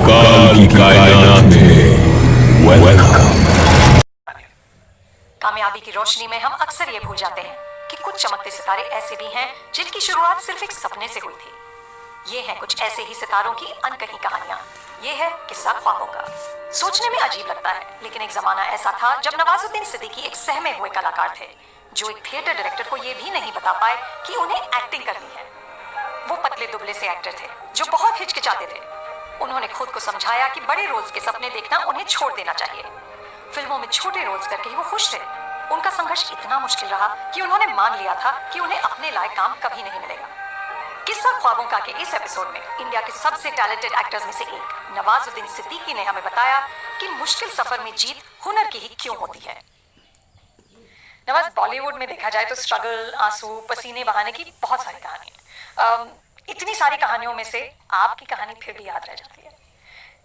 काल की कायनात में वेलकम। कामयाबी की रोशनी में हम अक्सर ये भूल जाते हैं कि कुछ चमकते सितारे ऐसे भी हैं जिनकी शुरुआत सिर्फ एक सपने से हुई थी। ये हैं कुछ ऐसे ही सितारों की अनकही कहानियां। ये है किस्सा ख्वाबों का। सोचने में अजीब लगता है, लेकिन एक जमाना ऐसा था जब नवाजुद्दीन सिद्दीकी एक सहमे हुए कलाकार थे, जो एक थिएटर डायरेक्टर को ये भी नहीं बता पाए कि उन्हें एक्टिंग करनी है। वो पतले दुबले से एक्टर थे जो बहुत हिचकिचाते थे। उन्होंने खुद को समझाया कि बड़े रोल्स के सपने देखना उन्हें छोड़ देना चाहिए। फिल्मों में छोटे रोल्स करके ही वो खुश थे। उनका संघर्ष इतना मुश्किल रहा कि उन्होंने मान लिया था कि उन्हें अपने लायक काम कभी नहीं मिलेगा। किस्सा ख्वाबों का के इस एपिसोड में इंडिया के सबसे टैलेंटेड एक्टर्स में से एक नवाजुद्दीन सिद्दीकी ने हमें बताया कि मुश्किल सफर में जीत हुनर की ही क्यों होती है। नवाज, बॉलीवुड में देखा जाए तो स्ट्रगल, आंसू, पसीने बहाने की बहुत सारी कहानियां। इतनी सारी कहानियों में से आपकी कहानी फिर भी याद रह जाती है।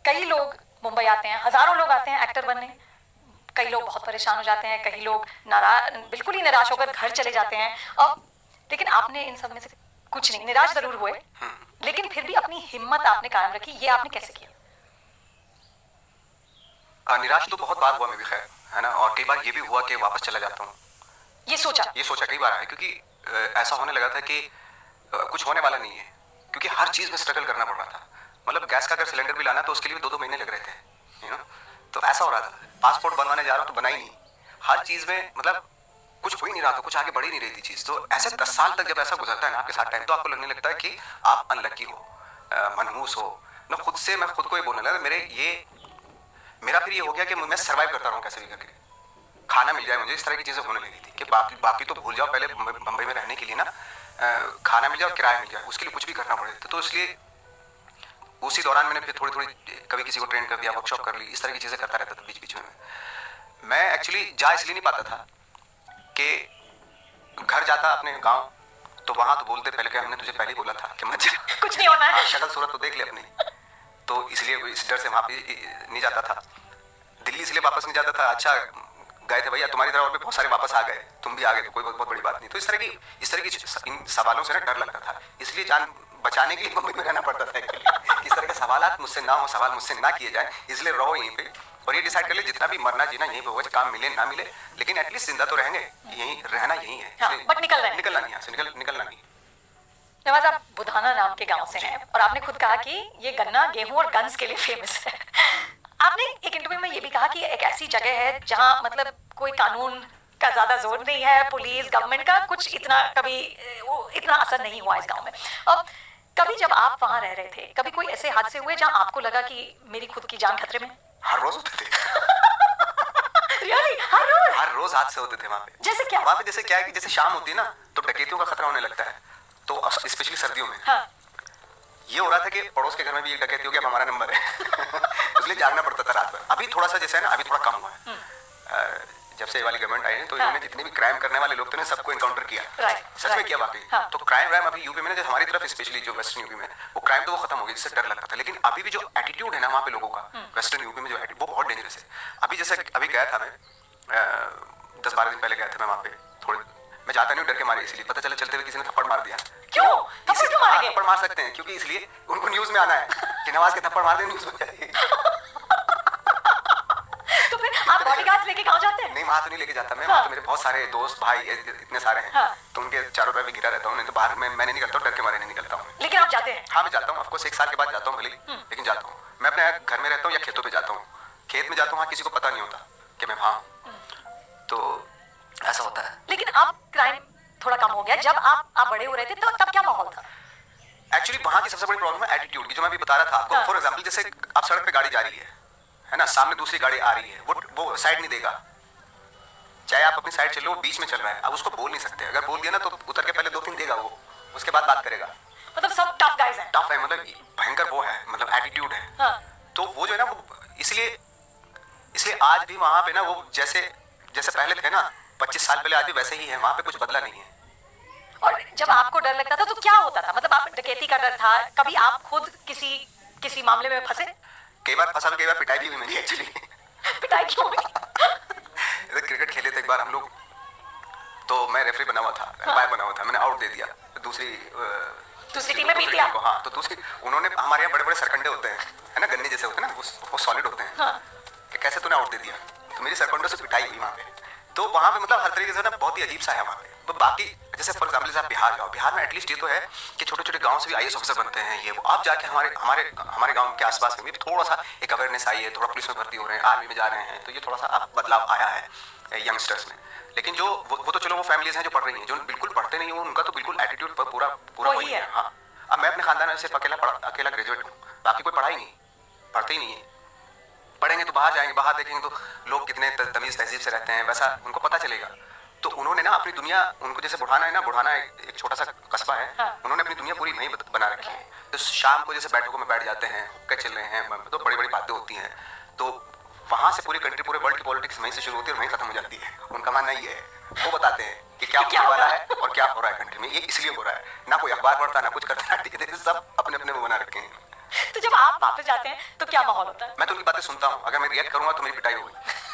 कई लोग मुंबई आते हैं, हजारों लोग आते हैं एक्टर बनने। कई लोग बहुत परेशान हो जाते हैं, कई लोग बिल्कुल ही निराश होकर घर चले जाते हैं। लेकिन आपने इन सब में से कुछ नहीं, निराश जरूर हुए, लेकिन फिर भी अपनी हिम्मत आपने कायम रखी। ये आपने कैसे किया? निराश तो बहुत बार हुआ मैं भी, खैर है ना, और कई बार ये भी हुआ कि वापस चला जाता हूँ। ये सोचा कई बार है, क्योंकि ऐसा होने लगा था कि कुछ होने वाला नहीं है, क्योंकि हर चीज में स्ट्रगल करना पड़ रहा था। मतलब गैस का अगर सिलेंडर भी लाना तो उसके लिए 2-2 महीने लग रहे थे, यू नो। तो ऐसा हो रहा था, पासपोर्ट बनवाने जा रहा हूँ तो बना ही नहीं। हर चीज में मतलब कुछ हो ही नहीं रहा था, कुछ आगे बढ़ ही नहीं रही थी चीज। तो ऐसे 10 साल तक जब ऐसा गुजरता है ना आपके साथ टाइम, तो आपको लगने लगता है कि आप अनलकी हो, मनहूस हो ना। मैं खुद को ये बोलने लगा, मेरा फिर ये हो गया कि मैं सर्वाइव करता रहूँ कैसे भी करके, खाना मिल जाए मुझे। इस तरह की चीजें होने लगी थी कि बाकी तो भूल जाओ, पहले मुंबई में रहने के लिए ना खाना मिल जाए और किराया मिल जाए, उसके लिए कुछ भी करना पड़े। तो इसलिए उसी दौरान मैंने फिर थोड़ी कभी किसी को ट्रेन कर दिया, वर्कशॉप कर ली, इस तरह की चीजें करता रहता था बीच बीच में। मैं एक्चुअली जा इसलिए नहीं पाता था कि घर जाता अपने गाँव, तो वहां तो बोलते पहले कि हमने तुझे पहले ही बोला था कि मत कुछ नहीं होना है, शक्ल सूरत तो देख ले अपनी। तो इसलिए इस डर से वहां पे नहीं जाता था। दिल्ली इसलिए वापस नहीं जाता था, अच्छा गए थे भैया, तुम्हारी तरह और भी बहुत सारे वापस आ गए, तुम भी आ गए, तो कोई बहुत बड़ी बात नहीं। तो इस तरह की इन सवालों से ना डर लगता था, इसलिए जान बचाने के लिए मुंबई में रहना पड़ता था एक्चुअली। इस तरह के सवाल मुझसे ना हो, सवाल मुझसे ना किए जाए, इसलिए रहो यहीं पे और ये डिसाइड कर ले जितना भी मरना जीना यहीं पे होगा, काम मिले ना मिले, लेकिन एटलीस्ट जिंदा तो रहेंगे, यहीं रहना यहीं है। हाँ, बट निकलना नहीं, यहाँ से निकलना नहीं। नवाज, आप बुधाना नाम के गांव से हैं और आपने खुद कहा कि ये गन्ना, गेहूं और गन्स के लिए फेमस है। आपने एक इंटरव्यू में ये भी कहा कि एक ऐसी जगह है जहां मतलब कोई कानून का ज्यादा जोर नहीं है, पुलिस गवर्नमेंट का कुछ इतना असर नहीं हुआ इस गांव में। अब कभी जब आप वहां रह रहे थे, कभी कोई ऐसे हादसे हुए जहां आपको लगा कि मेरी खुद की जान खतरे में? हर रोज होते थे। Really? हर रोज हादसे होते थे वहाँ पे। जैसे क्या? वहाँ पे जैसे क्या है कि जैसे शाम होती है ना तो डकैतियों का खतरा होने लगता है, तो स्पेशली सर्दियों में। हाँ। ये हो रहा था कि पड़ोस के घर में भी एक डकैती हो गया, अब हमारा नंबर है। इसलिए जागना पड़ता था रात भर। अभी थोड़ा सा जैसे है ना, अभी थोड़ा कम हुआ है जब से ये वाली गवर्नमेंट आई है, तो इन्होंने जितने भी क्राइम करने वाले लोग थे ना सबको एनकाउंटर किया। सच में किया वाकई। तो क्राइम अभी यूपी में ना, हमारी तरफ स्पेशली जो वेस्टर्न यूपी में, वो क्राइम तो वो खत्म हो गया, जिससे डर लगता था। लेकिन अभी भी जो एटीट्यूड है ना वहाँ पे लोगों का, वेस्टर्न यूपी में जो एटीट्यूड, वो बहुत डेंजरस है। अभी जैसे अभी गया था मैं 10-12 दिन पहले गया था मैं वहाँ पे। थोड़े मैं जाता नहीं डर के मारे, इसलिए पता चला चलते हुए किसी ने थप्पड़ मार दिया। क्यों मारेंगे? थप्पड़ मार सकते हैं क्योंकि इसलिए उनको न्यूज में आना है कि नवाज के थप्पड़ मार दे, न्यूज में जाएगी। तो फिर आप बॉडीगार्ड्स लेके गांव जाते हैं? नहीं, वहां तो नहीं लेके जाता मैं। वहां तो मेरे बहुत सारे दोस्त भाई इतने सारे हैं, तो उनके चारों तरफ घिरा रहता हूँ। नहीं तो बाहर मैं नहीं निकलता हूँ, डर के मारे नहीं निकलता हूँ। लेकिन आप जाते हैं? हाँ, मैं जाता हूँ, ऑफकोर्स 1 साल के बाद जाता हूँ भले, लेकिन जाता हूँ। मैं अपने घर में रहता हूँ या खेतों पे जाता हूँ। खेत में जाता हूँ, वहाँ किसी को पता नहीं होता कि मैं वहाँ हूँ, तो ऐसा होता है। लेकिन अब क्राइम थोड़ा कम हो गया। जब आप बड़े हो रहे थे तो तब क्या माहौल था? एक्चुअली वहाँ की सबसे बड़ी प्रॉब्लम है एटीट्यूड की, जो मैं भी बता रहा था आपको। फॉर एग्जाम्पल, जैसे आप सड़क पे गाड़ी जा रही है ना, सामने दूसरी गाड़ी आ रही है, वो साइड नहीं देगा, चाहे आप अपनी साइड चलो, वो बीच में चल रहा है। अब उसको बोल नहीं सकते, अगर बोल दिया ना तो उतर के पहले 2-3 देगा वो, उसके बाद बात करेगा। मतलब सब टफ गाइज हैं। टफ है, मतलब भयंकर वो है, मतलब एटीट्यूड है। तो वो जो है ना, वो इसलिए आज भी वहां पे ना वो जैसे पहले थे ना 25 साल पहले, आज भी वैसे ही है, वहां पे कुछ बदला नहीं है। और जब आपको डर लगता था तो क्या होता था? मतलब आप डकैती का डर था, कभी आप खुद किसी मामले में फंसे? कई बार फंसा, कई बार पिटाई भी हुई मेरी एक्चुअली। पिटाई क्यों हुई? क्रिकेट खेले थे एक बार हम लोग, तो मैं रेफरी बना हुआ था, अंपायर बना हुआ था, मैंने आउट दे दिया दूसरी टीम में बीत गया। हाँ, तो दूसरी उन्होंने, हमारे यहाँ बड़े बड़े सरकंडे होते हैं है ना, गन्ने जैसे होते हैं ना, वो सॉलिड होते हैं। हाँ। कि कैसे तूने आउट दे दिया, तो मेरी सरकंडों से पिटाई हुई वहाँ पे। तो वहाँ पे मतलब हर तरीके से ना बहुत ही अजीब सा है वहाँ पे। तो बाकी जैसे फॉर एग्जाम्पल आप बिहार जाओ, बिहार में एटलीस्ट ये तो है कि छोटे छोटे गांव से भी आईएएस ऑफिसर बनते हैं, ये वो। आप जाके हमारे गांव के आसपास में भी थोड़ा सा एक अवेयरनेस आई है, थोड़ा पुलिस में भर्ती हो रहे हैं, आर्मी में जा रहे हैं, तो ये थोड़ा सा अब बदलाव आया है यंगस्टर्स में। लेकिन जो वो तो चलो वो फैमिलीज हैं जो पढ़ रही हैं, जो बिल्कुल पढ़ते नहीं है उनका तो बिल्कुल एटीट्यूड पूरा वही है। हाँ, अब मैं अपने खानदान में सिर्फ अकेला ग्रेजुएट हूँ, बाकी कोई पढ़ा ही नहीं, पढ़ते ही नहीं है। पढ़ेंगे तो बाहर जाएंगे, बाहर देखेंगे तो लोग कितने तमीज़ तहजीब से रहते हैं, वैसा उनको पता चलेगा। तो उन्होंने ना अपनी दुनिया, उनको जैसे बुढ़ाना है ना, बुढ़ाना एक छोटा सा कस्बा है, हाँ। उन्होंने अपनी दुनिया पूरी वहीं बना रखी है। तो शाम को जैसे बैठकों में बैठ जाते हैं, हुक्के चल रहे हैं, तो बड़ी बड़ी बातें होती हैं। तो वहाँ से पूरी कंट्री, पूरे वर्ल्ड की पॉलिटिक्स वहीं से शुरू होती है और वहीं खत्म हो जाती है। उनका मानना ये है, वो बताते हैं कि क्या होने वाला है और क्या हो रहा है कंट्री में। ये इसलिए हो रहा है, ना कोई अखबार पढ़ता, ना कुछ करता, ठीक, सब अपने अपने वो बना रखे हैं। तो जब आप वापस जाते हैं तो क्या माहौल होता है? मैं तो उनकी बातें सुनता हूँ, अगर मैं रिएक्ट करूंगा तो मेरी पिटाई होगी।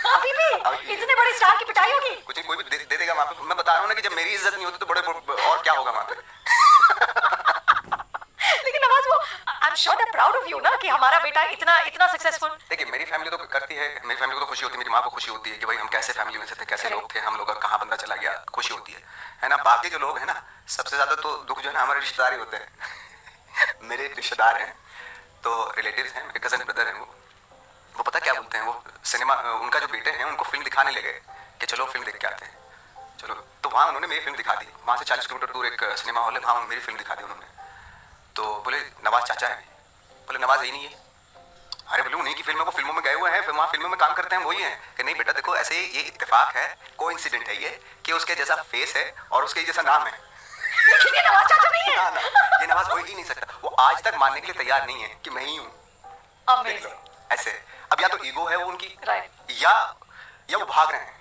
अभी भी इतने बड़े स्टार की पिटाई होगी? कुछ कोई भी दे देगा वहाँ पे। मैं बता रहा हूँ ना कि जब मेरी इज्जत नहीं होती तो बड़े और क्या होगा वहाँ पे। लेकिन नवाज, वो I am sure they are proud of you ना कि हमारा बेटा इतना सक्सेसफुल। देखिए मेरी फैमिली तो करती है, मेरी फैमिली को तो खुशी होती है, मेरी माँ को खुशी होती है कि भाई हम कैसे फैमिली में से थे, कैसे लोग थे हम लोग, और कहाँ बंदा चला गया, खुशी होती है ना। बाकी जो लोग हैं ना, सबसे ज्यादा तो दुख जो है ना हमारे रिश्तेदार ही होते हैं। मेरे रिश्तेदार हैं तो रिलेटिव्स हैं, मेरे कजन ब्रदर हैं, वो पता क्या बोलते हैं, वो सिनेमा, उनका जो बेटे हैं उनको फिल्म दिखाने ले गए कि चलो फिल्म देख के आते हैं, चलो। तो वहाँ उन्होंने मेरी फिल्म दिखा दी, वहाँ से 40 किलोमीटर दूर एक सिनेमा हॉल है, वहाँ मेरी फिल्म दिखा दी उन्होंने। तो बोले नवाज चाचा है, बोले नवाज यही नहीं है। अरे बोले उन्हीं की फिल्मों को, फिल्मों में गए हुए हैं, फिर वहाँ फिल्मों में काम करते हैं वही हैं। कि नहीं बेटा देखो, ऐसे ये इत्तेफाक है, कोइंसिडेंट है ये कि उसके जैसा फेस है और उसके जैसा नाम है, लेकिन ये नवाज चाचा नहीं है। ना, ये नवाज हो ही नहीं सकता। वो आज तक मानने के लिए तैयार नहीं है कि मैं ही हूँ। ऐसे अब या तो ईगो है वो उनकी, या वो भाग रहे हैं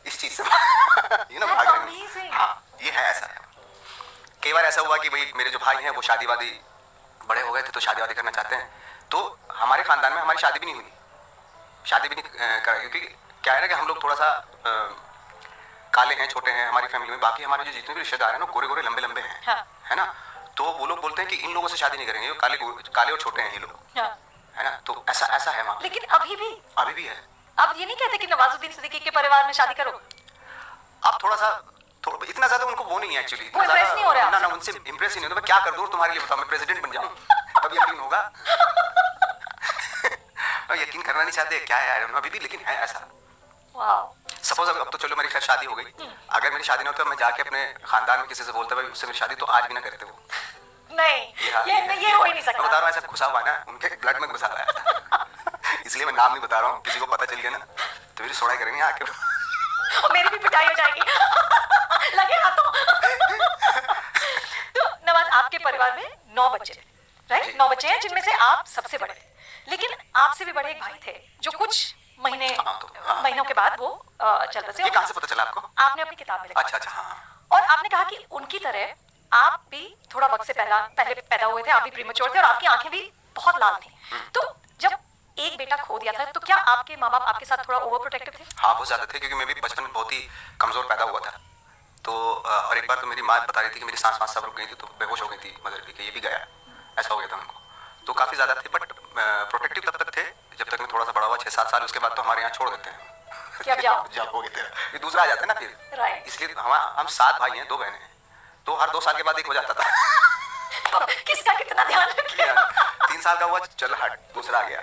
इस चीज से। ये ना भाग रहे हैं। हाँ, ये है, ऐसा है। कई बार ऐसा हुआ कि भाई मेरे जो भाई हैं वो शादी वादी बड़े हो गए थे, तो शादी वादी करना चाहते हैं, तो हमारे खानदान में हमारी शादी भी नहीं हुई, शादी भी नहीं करा, क्योंकि क्या है ना कि हम लोग थोड़ा सा काले हैं, छोटे हैं हमारी फैमिली में। बाकी हमारे जो जितने भी रिश्तेदार हैं ना, गोरे गोरे लंबे लंबे हैं, हाँ। है ना। तो वो लोग बोलते हैं कि इन लोगों से शादी नहीं करेंगे, ये काले और छोटे हैं ये लोग, हाँ। है ना। तो ऐसा है वहाँ। लेकिन अभी भी है। अब ये नहीं कहते कि नवाजुद्दीन सिद्दीकी के परिवार में शादी करो? अब थोड़ा इतना ज्यादा उनको वो नहीं है एक्चुअली, वो इम्प्रेस नहीं हो रहा है। ना उनसे इम्प्रेस ही नहीं होता। मैं क्या कर दूं तुम्हारे लिए, बताओ, मैं प्रेसिडेंट बन जाऊं तब यकीन होगा। यकीन करना नहीं चाहते, क्या है अभी भी, लेकिन है ऐसा। सपोज अब तो चलो मेरी खैर शादी हो गई, अगर मेरी शादी ना होती तो मैं जाके अपने खानदान में किसी से बोलता भाई उससे मेरी शादी, तो आज भी ना करते वो। नहीं, ये हो ही नहीं सकता। मैं बता रहा हूँ ऐसा घुसा हुआ ना, उनके ब्लड में घुसा हुआ है। इसलिए मैं नाम नहीं बता रहा हूँ, किसी को पता चल गया ना तो मेरी सोड़ाई करेंगे आके, और मेरी भी पिटाई हो जाएगी। लगे हाथों। तो नवाज, आपके परिवार में 9 बच्चे, राइट? 9 बच्चे हैं जिनमें से आप सबसे बड़े, लेकिन आपसे भी बड़े एक भाई थे जो कुछ महीनों के बाद वो चल बसे। ये कहाँ से पता चला आपको? आपने अपनी किताब में लिखा। अच्छा, हाँ। और आपने कहा कि उनकी तरह आप भी थोड़ा वक्त से पहले पैदा हुए थे, आप भी प्रीमेच्योर थे और आपकी आंखें भी बहुत लाल थी। तो जब एक बेटा खो दिया था तो क्या आपके माँ बाप आपके साथ थोड़ा ओवर प्रोटेक्टिव थे? हाँ, बहुत ज्यादा थे, क्योंकि मैं भी बचपन में बहुत ही कमजोर पैदा हुआ था। तो और एक बार तो मेरी माँ बता रही थी कि मेरी सांस सब रुक गई थी, तो बेहोश हो गई थी मदर भी, कि ये भी गया, ऐसा हो गया था उनको। तो काफी ज्यादा थे, बट प्रोटेक्टिव तब तक थे जब तक मैं थोड़ा सा बड़ा हुआ, 6-7 साल। उसके बाद तो हमारे यहाँ छोड़ देते हैं कि अब जाओ, जब हो गया तेरा, फिर दूसरा आ जाता है ना फिर। इसलिए हम 7 भाई हैं, 2 बहनें हैं, तो हर 2 साल के बाद एक हो जाता था। तो किसका कितना ध्यान रखे? 3 साल का हुआ, चल हट, दूसरा आ गया।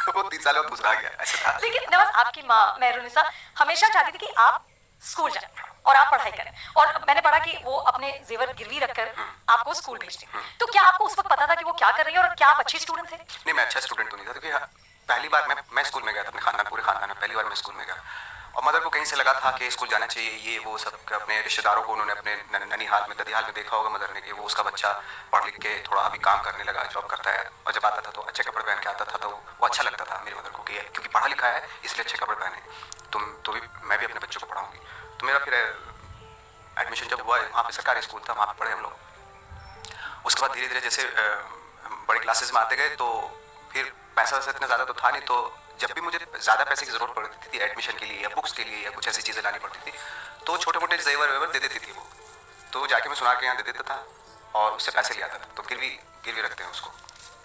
वो 3 साल बाद दूसरा आ गया, ऐसा था। लेकिन नवाज, आपकी माँ मेहरुनिसा हमेशा चाहती थी कि आप स्कूल जाएं और आप पढ़ाई करें, और मैंने पढ़ा कि वो अपने जेवर गिरवी रखकर आपको स्कूल भेजती। तो क्या आपको उस वक्त पता था कि वो क्या कर रही है और क्या आप अच्छी स्टूडेंट थे? नहीं, मैं अच्छा स्टूडेंट तो नहीं था, क्योंकि पहली बार मैं स्कूल में गया था, अपने खानदान, पूरे खानदान में पहली बार मैं स्कूल में गया। और मदर को कहीं से लगा था कि स्कूल जाना चाहिए, ये वो सब। अपने रिश्तेदारों को उन्होंने अपने ननिहाल में, ददियाल में देखा होगा मदर ने कि वो उसका बच्चा पढ़ लिख के थोड़ा अभी काम करने लगा, जॉब करता है, और जब आता था तो अच्छे कपड़े पहन के आता था, तो वो अच्छा लगता था मेरी मदर को कि क्योंकि पढ़ा लिखा है इसलिए अच्छे कपड़े पहने, तो भी मैं भी अपने बच्चों को पढ़ाऊंगी। तो मेरा फिर एडमिशन जब हुआ, वहाँ पे सरकारी स्कूल था, वहाँ पे पढ़े हम लोग। उसके बाद धीरे धीरे जैसे बड़ी क्लासेस में आते गए, तो फिर पैसा वैसा इतना ज़्यादा तो था नहीं, तो जब भी मुझे ज़्यादा पैसे की ज़रूरत पड़ती थी एडमिशन के लिए या बुक्स के लिए या कुछ ऐसी चीज़ें लानी पड़ती थी, तो छोटे मोटे जेवर वेवर दे देती थी वो, तो जाके मैं सुना के यहाँ दे देता था और उससे पैसे ले आता था। तो गिरवी रखते हैं उसको,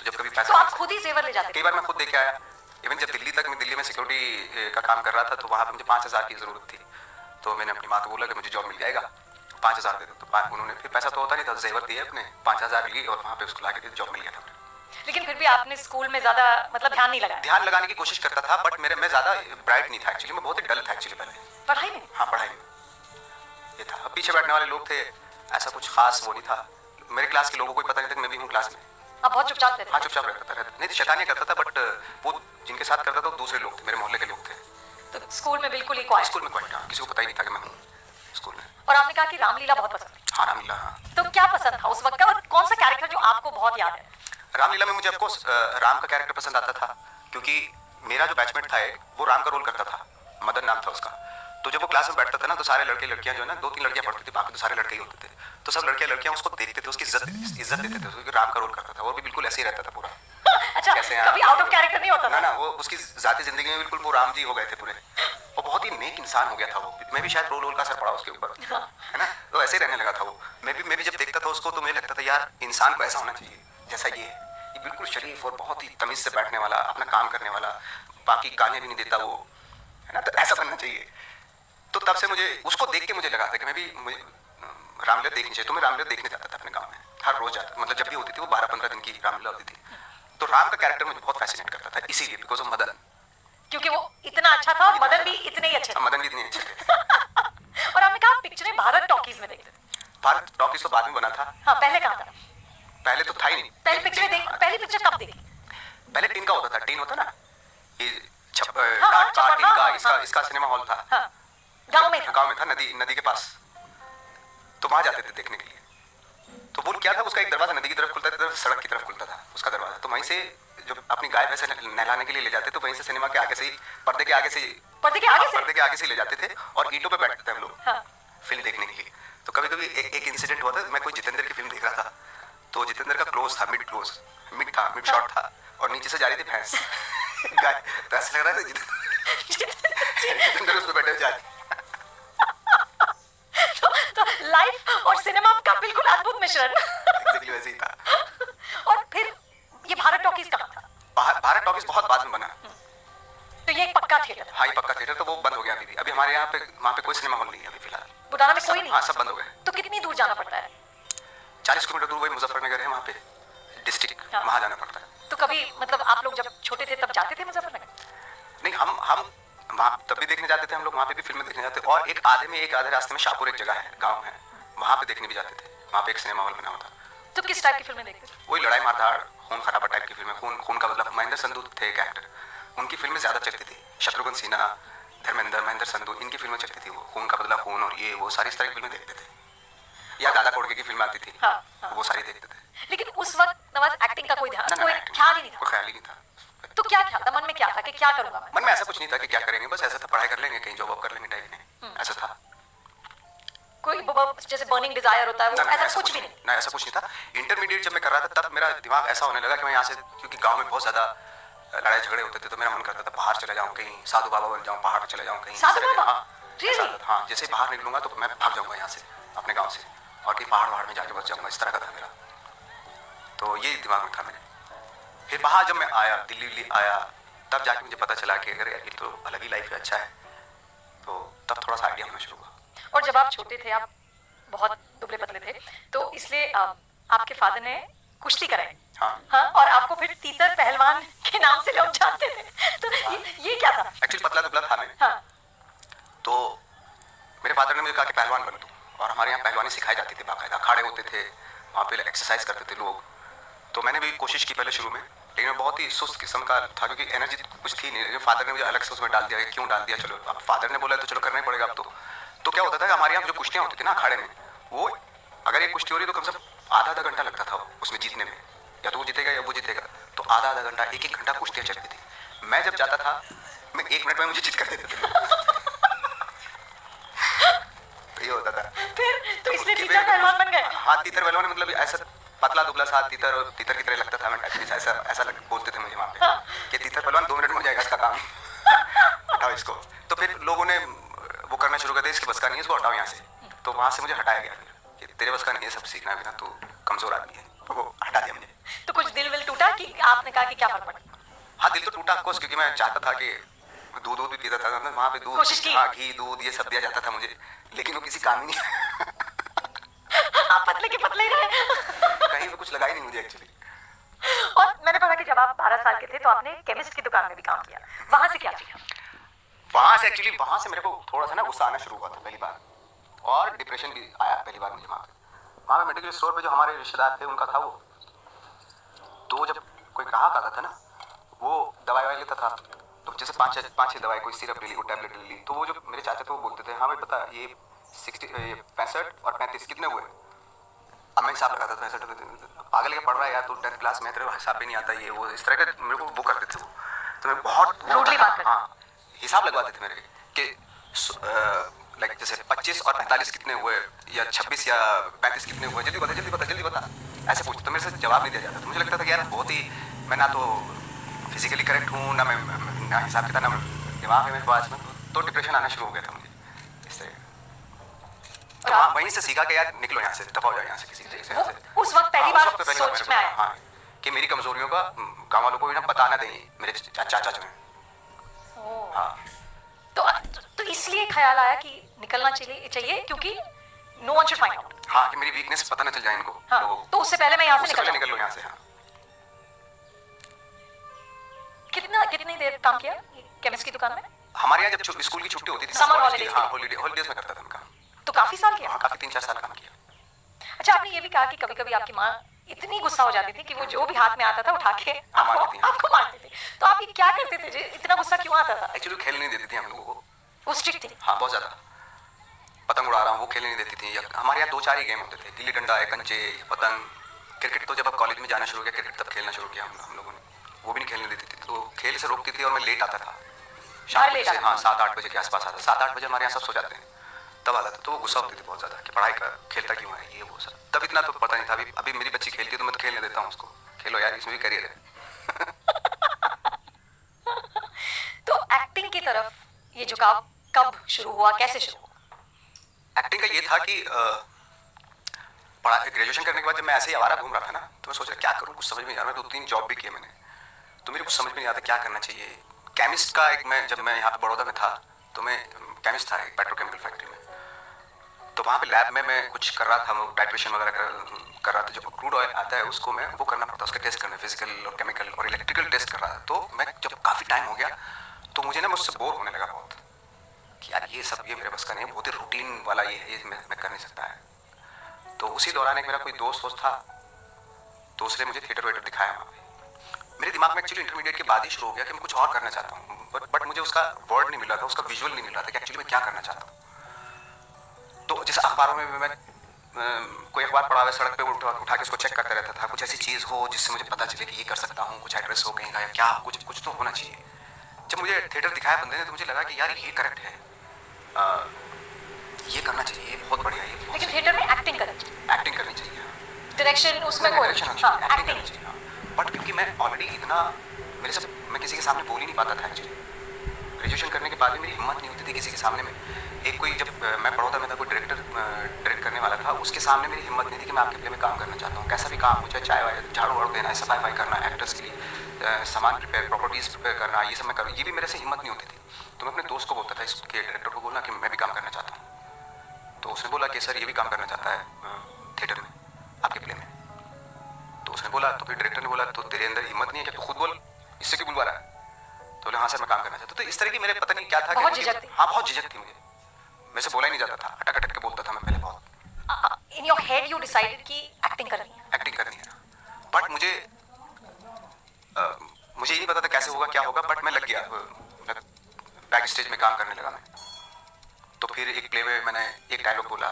तो जब कभी तो पैसा आप खुद ही जेवर ले जाते कई बार मैं खुद देके आया। इवन जब दिल्ली में सिक्योरिटी का काम कर रहा था तो वहाँ पे मुझे 5,000 की ज़रूरत थी। तो मैंने अपनी माँ को बोला कि मुझे जॉब मिल जाएगा, 5,000 दे दो। तो उन्होंने फिर पैसा तो होता नहीं था, जेवर दिए अपने, 5,000 लिए और वहाँ पे उसको ला के जॉब मिल गया था। लेकिन फिर भी आपने स्कूल में ज्यादा मतलब ध्यान नहीं लगाया? ध्यान लगाने की कोशिश करता था, बट मैं ज़्यादा ब्राइट नहीं था एक्चुअली, मैं बहुत ही डल था एक्चुअली पहले। पढ़ाई में? हाँ, पढ़ाई में ये था। पीछे बैठने वाले लोग थे, ऐसा कुछ खास वो नहीं था। मेरे क्लास के लोगों को पता नहीं था कि मैं भी हूँ क्लास में। आप बहुत चुपचाप थे? हाँ, चुपचाप रहता था, नहीं शैतानी करता था, बट वो जिनके साथ करता था वो दूसरे लोग थे, मेरे मोहल्ले के लोग थे। तो स्कूल में बिल्कुल ही क्वाइट? स्कूल में क्वाइट, हाँ, किसी को पता ही नहीं था कि मैं हूँ स्कूल में। और आपने कहा कि रामलीला बहुत पसंद है? हाँ, रामलीला, हाँ। तो क्या पसंद था उस वक्त का, और कौन सा कैरेक्टर जो आपको बहुत याद है? रामलीला में मुझे ऑफकोर्स राम का कैरेक्टर पसंद आता था, क्योंकि मेरा जो बैचमेट था वो राम का रोल करता था, मदन नाम था उसका। तो जब वो क्लास में बैठता था ना तो सारे लड़के लड़कियां जो है ना, 2-3 लड़कियां पढ़ती थी, बाकी तो सारे लड़के ही होते थे। तो सब लड़कियां लड़कियां उसको देखते थे, उसकी इज्जत देते थे, क्योंकि राम का रोल करता था। वो भी बिल्कुल ऐसे ही रहता था पूरा। अच्छा, कभी आउट ऑफ कैरेक्टर नहीं होता था? ना, वो उसकी जाती जिंदगी में बिल्कुल वो राम जी हो गए थे पूरे। वो बहुत ही नेक इंसान हो गया था वो। मैं भी शायद रोल का असर पड़ा उसके ऊपर, है ना। तो ऐसे ही रहने लगा था वो। मैं भी जब देखता था उसको तो मुझे लगता था यार इंसान को ऐसा होना चाहिए जैसा ये है। ये बिल्कुल शरीफ और बहुत ही तमीज से बैठने वाला, अपना काम करने वाला, बाकी गाने भी नहीं देता वो, है ना। तो ऐसा बनना चाहिए। तो तब से मुझे उसको देख के मुझे लगा था कि मुझे रामलीला देखनी चाहिए। तो मैं रामलीला देखने जाता था अपने गाँव में, हर रोज जाता, मतलब जब भी होती थी वो 12-15 दिन की रामलीला होती थी। तो राम का कैरेक्टर मुझे बहुत फैसिनेट करता था, इसीलिए बिकॉज ऑफ मदन, क्योंकि वो इतना अच्छा था और मदन भी इतने ही अच्छे थे। मदन भी इतने अच्छे थे। और आपने कहा पिक्चरें भारत टॉकीज में देखते थे? भारत टॉकीज तो बाद में बना था। हाँ, पहले कहाँ था? पहले तो था ही नहीं। पहली पिक्चर कब देखी? पहले टीन का होता था, टीन होता ना, ये हाँ, टीन का, हाँ। इसका सिनेमा हॉल था। हाँ, गाँव में था, नदी के पास। तो वहां जाते थे देखने के लिए। तो वो क्या था, उसका एक दरवाजा नदी की तरफ खुलता था, सड़क की तरफ खुलता था उसका दरवाजा। तो वहीं से जो अपनी गाय भैंसे नहलाने के लिए ले जाते, तो वहीं से सिनेमा के आगे से ही, पर्दे के आगे से ले जाते थे और ईंटों पे बैठते थे हम लोग। हाँ। फिल्म देखने के लिए। तो कभी कभी एक इंसिडेंट हुआ था, मैं कोई जितेंद्र की फिल्म देख रहा था, तो जितेंद्र का मिड शॉट था और नीचे से जा रही थी भैंस गाय। तो ऐसा लग रहा था जितेंद्र उस पर बैठे जा रहे। तो लाइफ और सिनेमा का बिल्कुल अद्भुत मिश्रण। एग्जैक्टली वैसे ही था। और फिर ये भारत टॉकीज कहाँ था? भारत टॉकीज बहुत बाद में बना। तो ये एक पक्का थिएटर है? हाँ, ये पक्का थिएटर। तो वो बंद हो गया अभी हमारे यहाँ पे, वहाँ पे कोई सिनेमा हॉल नहीं है अभी फिलहाल। बुडाना में कोई नहीं? हाँ, सब बंद हो गए। तो कितनी दूर जाना पड़ता है? 40 किलोमीटर दूर वही मुजफ्फरनगर है, वहाँ पे डिस्ट्रिक्ट, वहाँ जाना पड़ता है। तो कभी मतलब आप लोग जब छोटे थे तब जाते थे मुजफ्फरनगर? नहीं, हम वहाँ तब भी देखने जाते थे हम लोग, वहाँ पे भी फिल्में देखने जाते। और एक आधे रास्ते में शाहपुर एक जगह है, गाँव है, वहाँ पे देखने भी जाते थे। वहाँ पे एक सिनेमा हॉल बना होता। तो किस टाइप की फिल्में देखते थे? वही लड़ाई मारधाड़, खून खराबा टाइप की फिल्में, खून का बदला। महेंद्र संधू थे एक एक्टर, उनकी फिल्में ज्यादा चलती थी। शत्रुघ्न सिन्हा, महेंद्र संधू, इनकी फिल्में चलती थी। वो खून का बदला, खून और ये वो सारी इस तरह की फिल्में देखते थे। या दादा कोडके की फिल्म आती थी, वो सारी देखते थे। लेकिन उस वक्त नवाज एक्टिंग का कोई ख्याल ही नहीं था? तो क्या ख्याल था मन में, क्या था कि क्या करूंगा मैं? मन में ऐसा कुछ नहीं था कि क्या करेंगे, बस ऐसा था पढ़ाई कर लेंगे, कहीं जॉब कर लेंगे टाइप में, ऐसा था। कोई जैसे बर्निंग डिजायर होता है वो, ऐसा कुछ भी नहीं? ना, ऐसा कुछ नहीं था। इंटरमीडिएट जब मैं कर रहा था तब मेरा दिमाग ऐसा होने लगा कि मैं यहाँ से, क्योंकि गांव में बहुत ज्यादा लड़ाई झगड़े होते थे, तो मेरा मन करता था बाहर चले जाऊँ, कहीं साधु बाबा बन जाऊँ, पहाड़ चले जाऊँ कहीं। हाँ, जैसे बाहर निकलूंगा तो मैं भाग जाऊंगा यहाँ से, अपने गाँव से, और कहीं पहाड़ में जाके बस जाऊंगा, इस तरह का था मेरा। तो ये दिमाग में था मेरे। फिर बाहर जब मैं आया, दिल्ली आया, तब जाके मुझे पता चला कि अगर ये तो अलग ही लाइफ है, अच्छा है। तो तब थोड़ा सा आइडिया होना शुरू हुआ। और जब आप छोटे थे, आप बहुत दुबले पतले थे, तो इसलिए आपके फादर ने कुश्ती कराई। हाँ, और आपको फिर तीतर पहलवान के नाम से लोग जानते थे। तो ये क्या था? एक्चुअली पतला दुबला था मैं। हाँ। तो मेरे फादर ने मुझे कहा कि पहलवान बन तू, और हमारे यहाँ पहलवानी सिखाई जाती थी, बाकायदा अखाड़े होते थे, वहाँ पे एक्सरसाइज करते थे लोग। तो मैंने भी कोशिश की पहले शुरू में, लेकिन मैं बहुत ही सुस्त किस्म का था, क्योंकि एनर्जी कुछ थी नहीं। फादर ने मुझे अलग से उसमें डाल दिया। क्यों डाल दिया? चलो अब फादर ने बोला तो चलो करना ही पड़ेगा अब तो क्या होता था, हमारे यहाँ जो कुश्तियाँ होती थी ना अखाड़े में, वो अगर एक कुश्ती हो रही तो कम से कम आधा घंटा लगता था उसमें जीतने में। या तो वो जीतेगा या वो जीतेगा, तो आधा घंटा, एक घंटा कुश्तियाँ चलती थी। मैं जब जाता था, मैं 1 मिनट में मुझे जीत कर देते थे। तो ये होता था। फिर तो इसलिए तीतर पहलवान बन गए? हाँ, तीतर पहलवान मतलब ऐसा पतला दुबला सा तीतर, और तीतर की तरह लगता था मैं, ऐसा बोलते थे मुझे वहाँ पे कि तीतर पहलवान 2 मिनट में हो जाएगा इसका काम, हटाओ इसको। तो फिर लोगों ने वो करना शुरू कर दिया, इसकी बस का नहीं है, इसको हटाओ यहाँ से। तो वहाँ से मुझे हटाया गया कि तेरे बस का नहीं है सब सीखना भी ना, तू कमजोर आदमी है। तो वो हटा दिया मुझे। तो कुछ दिल विल टूटा कि आपने कहा कि क्या फर्क पड़ा? हाँ, दिल तो टूटा ऑफ कोर्स, क्योंकि मैं चाहता था कि दूध भी पीता था, वहाँ पे दूध, कोशिश की? हाँ, घी दूध ये सब दिया जाता था मुझे, लेकिन वो किसी काम ही नहीं आप पतले के पतले ही रहे। कहीं पे कुछ लगा ही नहीं मुझे एक्चुअली। और मैंने पढ़ा कि जब आप 12 साल के थे तो आपने केमिस्ट की दुकान में भी काम किया, वहां से क्या सीखा? वहां से मेरे को थोड़ा सा ना गुस्सा आना शुरू हुआ था पहली बार, और डिप्रेशन भी आया पहली बार मुझे वहाँ पे मेडिकल स्टोर पे जो हमारे रिश्तेदार थे उनका था वो, तो जब कोई ग्राहक आता था ना, वो दवाई लेता था, तो जैसे पाँच छः दवाई, कोई सिरप ले ली, कोई टैबलेट ले ली, तो वो जो मेरे चाचा थे वो बोलते थे, हाँ भाई बता ये 65 और 35 कितने हुए? अब मैं हिसाब लगाता था, 65 पागल के पढ़ रहा है यार, तो 10th क्लास में तेरे को हिसाब भी नहीं आता, ये वो इस तरह के मेरे को वो करते थे वो, तो मैं बहुत रूडली बात करते। हाँ, हिसाब लगवाते थे मेरे कि लाइक जैसे 25 और 45 कितने हुए, या 26 या 35 कितने हुए, जल्दी बता जल्दी बता जल्दी बता, ऐसे पूछते, तो मेरे से जवाब नहीं दिया जाता, तो मुझे लगता था कि यार बहुत ही, मैं ना तो फिजिकली करेक्ट हूँ, ना मैं ना हिसाब किताब, ना दिमाग है मेरे पास में, तो डिप्रेशन आना शुरू हो गया था मुझे इस तरह। तो वहीं से सीखा कि यार निकलो यहाँ से, दफा हो जाओ यहाँ से किसी तरीके से। उस वक्त पहली बार सोच में आया, हाँ, कि मेरी कमजोरियों का गाँव वालों को भी ना बताना दें मेरे चाचा जो हैं। हाँ, तो इसलिए ख्याल आया कि निकलना चाहिए क्योंकि no one should find out. हाँ, कि मेरी वीकनेस पता ना चल जाए इनको। हाँ, तो उससे पहले मैं यहाँ से निकल लो यहाँ से। हाँ, कितनी देर काम किया केमिस्ट की दुकान में? हमारे यहाँ जब स्कूल की छुट्टी होती थी, समर हॉलीडेज, हाँ, हॉलीडेज में करता था काम। तो काफी साल किया? हाँ, काफी 3-4 साल काम किया। अच्छा, आपने ये भी कहा कि कभी कभी आपकी माँ इतनी गुस्सा हो जाती थी कि वो जो भी हाथ में आता था उठा के आपको मारती थी, तो आप ये क्या करते थे? इतना गुस्सा क्यों आता था? एक्चुअली खेल नहीं देती थी हम लोगों को, वो स्ट्रिक्ट थी। हाँ, बहुत ज्यादा। पतंग उड़ा रहा हूँ वो खेलने नहीं देती थी। हमारे यहाँ 2-4 ही गेम होते थे, गिल्ली डंडा है, कंचे, पतंग। क्रिकेट तो जब अब कॉलेज में जाना शुरू किया, क्रिकेट तब खेलना शुरू किया हम लोगों ने, वो भी नहीं खेलने देती थी, तो खेल से रोकती थी, और मैं लेट आता था शाम से, हाँ 7-8 बजे के आसपास आता, 7-8 बजे हमारे यहाँ सब सो जाते हैं, तब आता था, तो वो गुस्सा होती थी बहुत ज़्यादा कि पढ़ाई कर, खेलता क्यों है, ये वो सब। तब इतना तो पता नहीं था, अभी मेरी बच्ची खेलती है तो मैं तो खेलने देता हूँ उसको, खेलो यार, इसमें भी करियर है। तो एक्टिंग की तरफ ये झुकाव कब शुरू हुआ, कैसे शुरू हुआ? एक्टिंग का ये था कि ग्रेजुएशन करने के बाद जब मैं ऐसे ही आवारा घूम रहा था ना, तो मैं सोचा क्या करूँ, कुछ समझ में नहीं आ रहा। 2-3 जॉब भी किए मैंने, तो मेरे कुछ समझ में नहीं आता क्या करना चाहिए। केमिस्ट का जब मैं यहाँ पे बड़ौदा में था, तो मैं केमिस्ट था एक पेट्रोकेमिकल फैक्ट्री में, तो वहाँ पे लैब में मैं कुछ कर रहा था, टाइट्रेशन वगैरह कर रहा था। जब क्रूड ऑयल आता है उसको मैं वो करना पड़ता है, उसके टेस्ट करने, फिजिकल और केमिकल और इलेक्ट्रिकल टेस्ट कर रहा था। तो मैं जब काफ़ी टाइम हो गया तो मुझे ना मुझसे बोर होने लगा बहुत, कि यार ये सब ये मेरे बस का नहीं है, बहुत ही रूटीन वाला ये मैं कर नहीं सकता है। तो उसी दौरान एक मेरा कोई दोस्त था, तो उसने मुझे थिएटर वेटर दिखाया वहाँ पे। मेरे दिमाग में एक्चुअली इंटरमीडिएट के बाद ही शुरू हो गया कि मैं कुछ और करना चाहता हूँ, बट मुझे उसका वर्ड नहीं मिल रहा था, उसका विजुअल नहीं मिल रहा था कि एक्चुअली मैं क्या करना चाहता हूँ। तो जैसे अखबारों में मैं कोई अखबार पढ़ा हुआ सड़क पे उठा के उसको चेक करता रहता था, कुछ ऐसी चीज़ हो जिससे मुझे पता चले कि ये कर सकता हूँ, कुछ एड्रेस हो कहीं का या क्या, कुछ तो होना चाहिए। जब मुझे थिएटर दिखाया बंदे ने, तो मुझे लगा कि यार ये करेक्ट है, ये करना चाहिए, ये बहुत बढ़िया है। लेकिन थिएटर में एक्टिंग करनी चाहिए, डायरेक्शन उसमें कोई एक्टिंग करनी चाहिए। बट क्योंकि मैं ऑलरेडी इतना मैं किसी के सामने बोल ही नहीं पाता था एक्चुअली। ग्रेजुएशन करने के बाद भी मेरी हिम्मत नहीं होती थी किसी के सामने में। जब मैं बड़ौदा में था, कोई डायरेक्ट करने वाला था, उसके सामने मेरी हिम्मत नहीं थी कि मैं आपके प्ले में काम करना चाहता हूँ, कैसा भी काम, मुझे चाय वाय झाड़ू वाड़ू देना है, सफाई करना, एक्टर्स के लिए सामान प्रिपेयर, प्रॉपर्टीज प्रिपेयर करना, ये सब मैं करूँ, ये भी मेरे से हिम्मत नहीं होती थी। तो मैं अपने दोस्त को बोलता था, इसके डायरेक्टर को बोलना कि मैं भी काम करना चाहता हूँ। तो उसने बोला कि सर ये भी काम करना चाहता है थिएटर में आपके प्ले में। तो उसने बोला, तो फिर डायरेक्टर ने बोला, तो तेरे अंदर हिम्मत नहीं है कि तू खुद बोल, इससे क्यों बुलवा रहा है? तो बोले हाँ सर मैं काम करना चाहता। तो इस तरह की मेरे पता नहीं क्या था, बहुत झिझक थी। हाँ, बहुत झिझक थी मुझे, मैं से बोला ही नहीं जाता था, अटक के बोलता था मैं पहले बहुत। In your head you decided कि एक्टिंग करनी है। बट मुझे ये नहीं पता था कैसे होगा क्या होगा, बट मैं लग गया, बैक स्टेज में काम करने लगा मैं। तो फिर एक प्ले में मैंने एक डायलॉग बोला,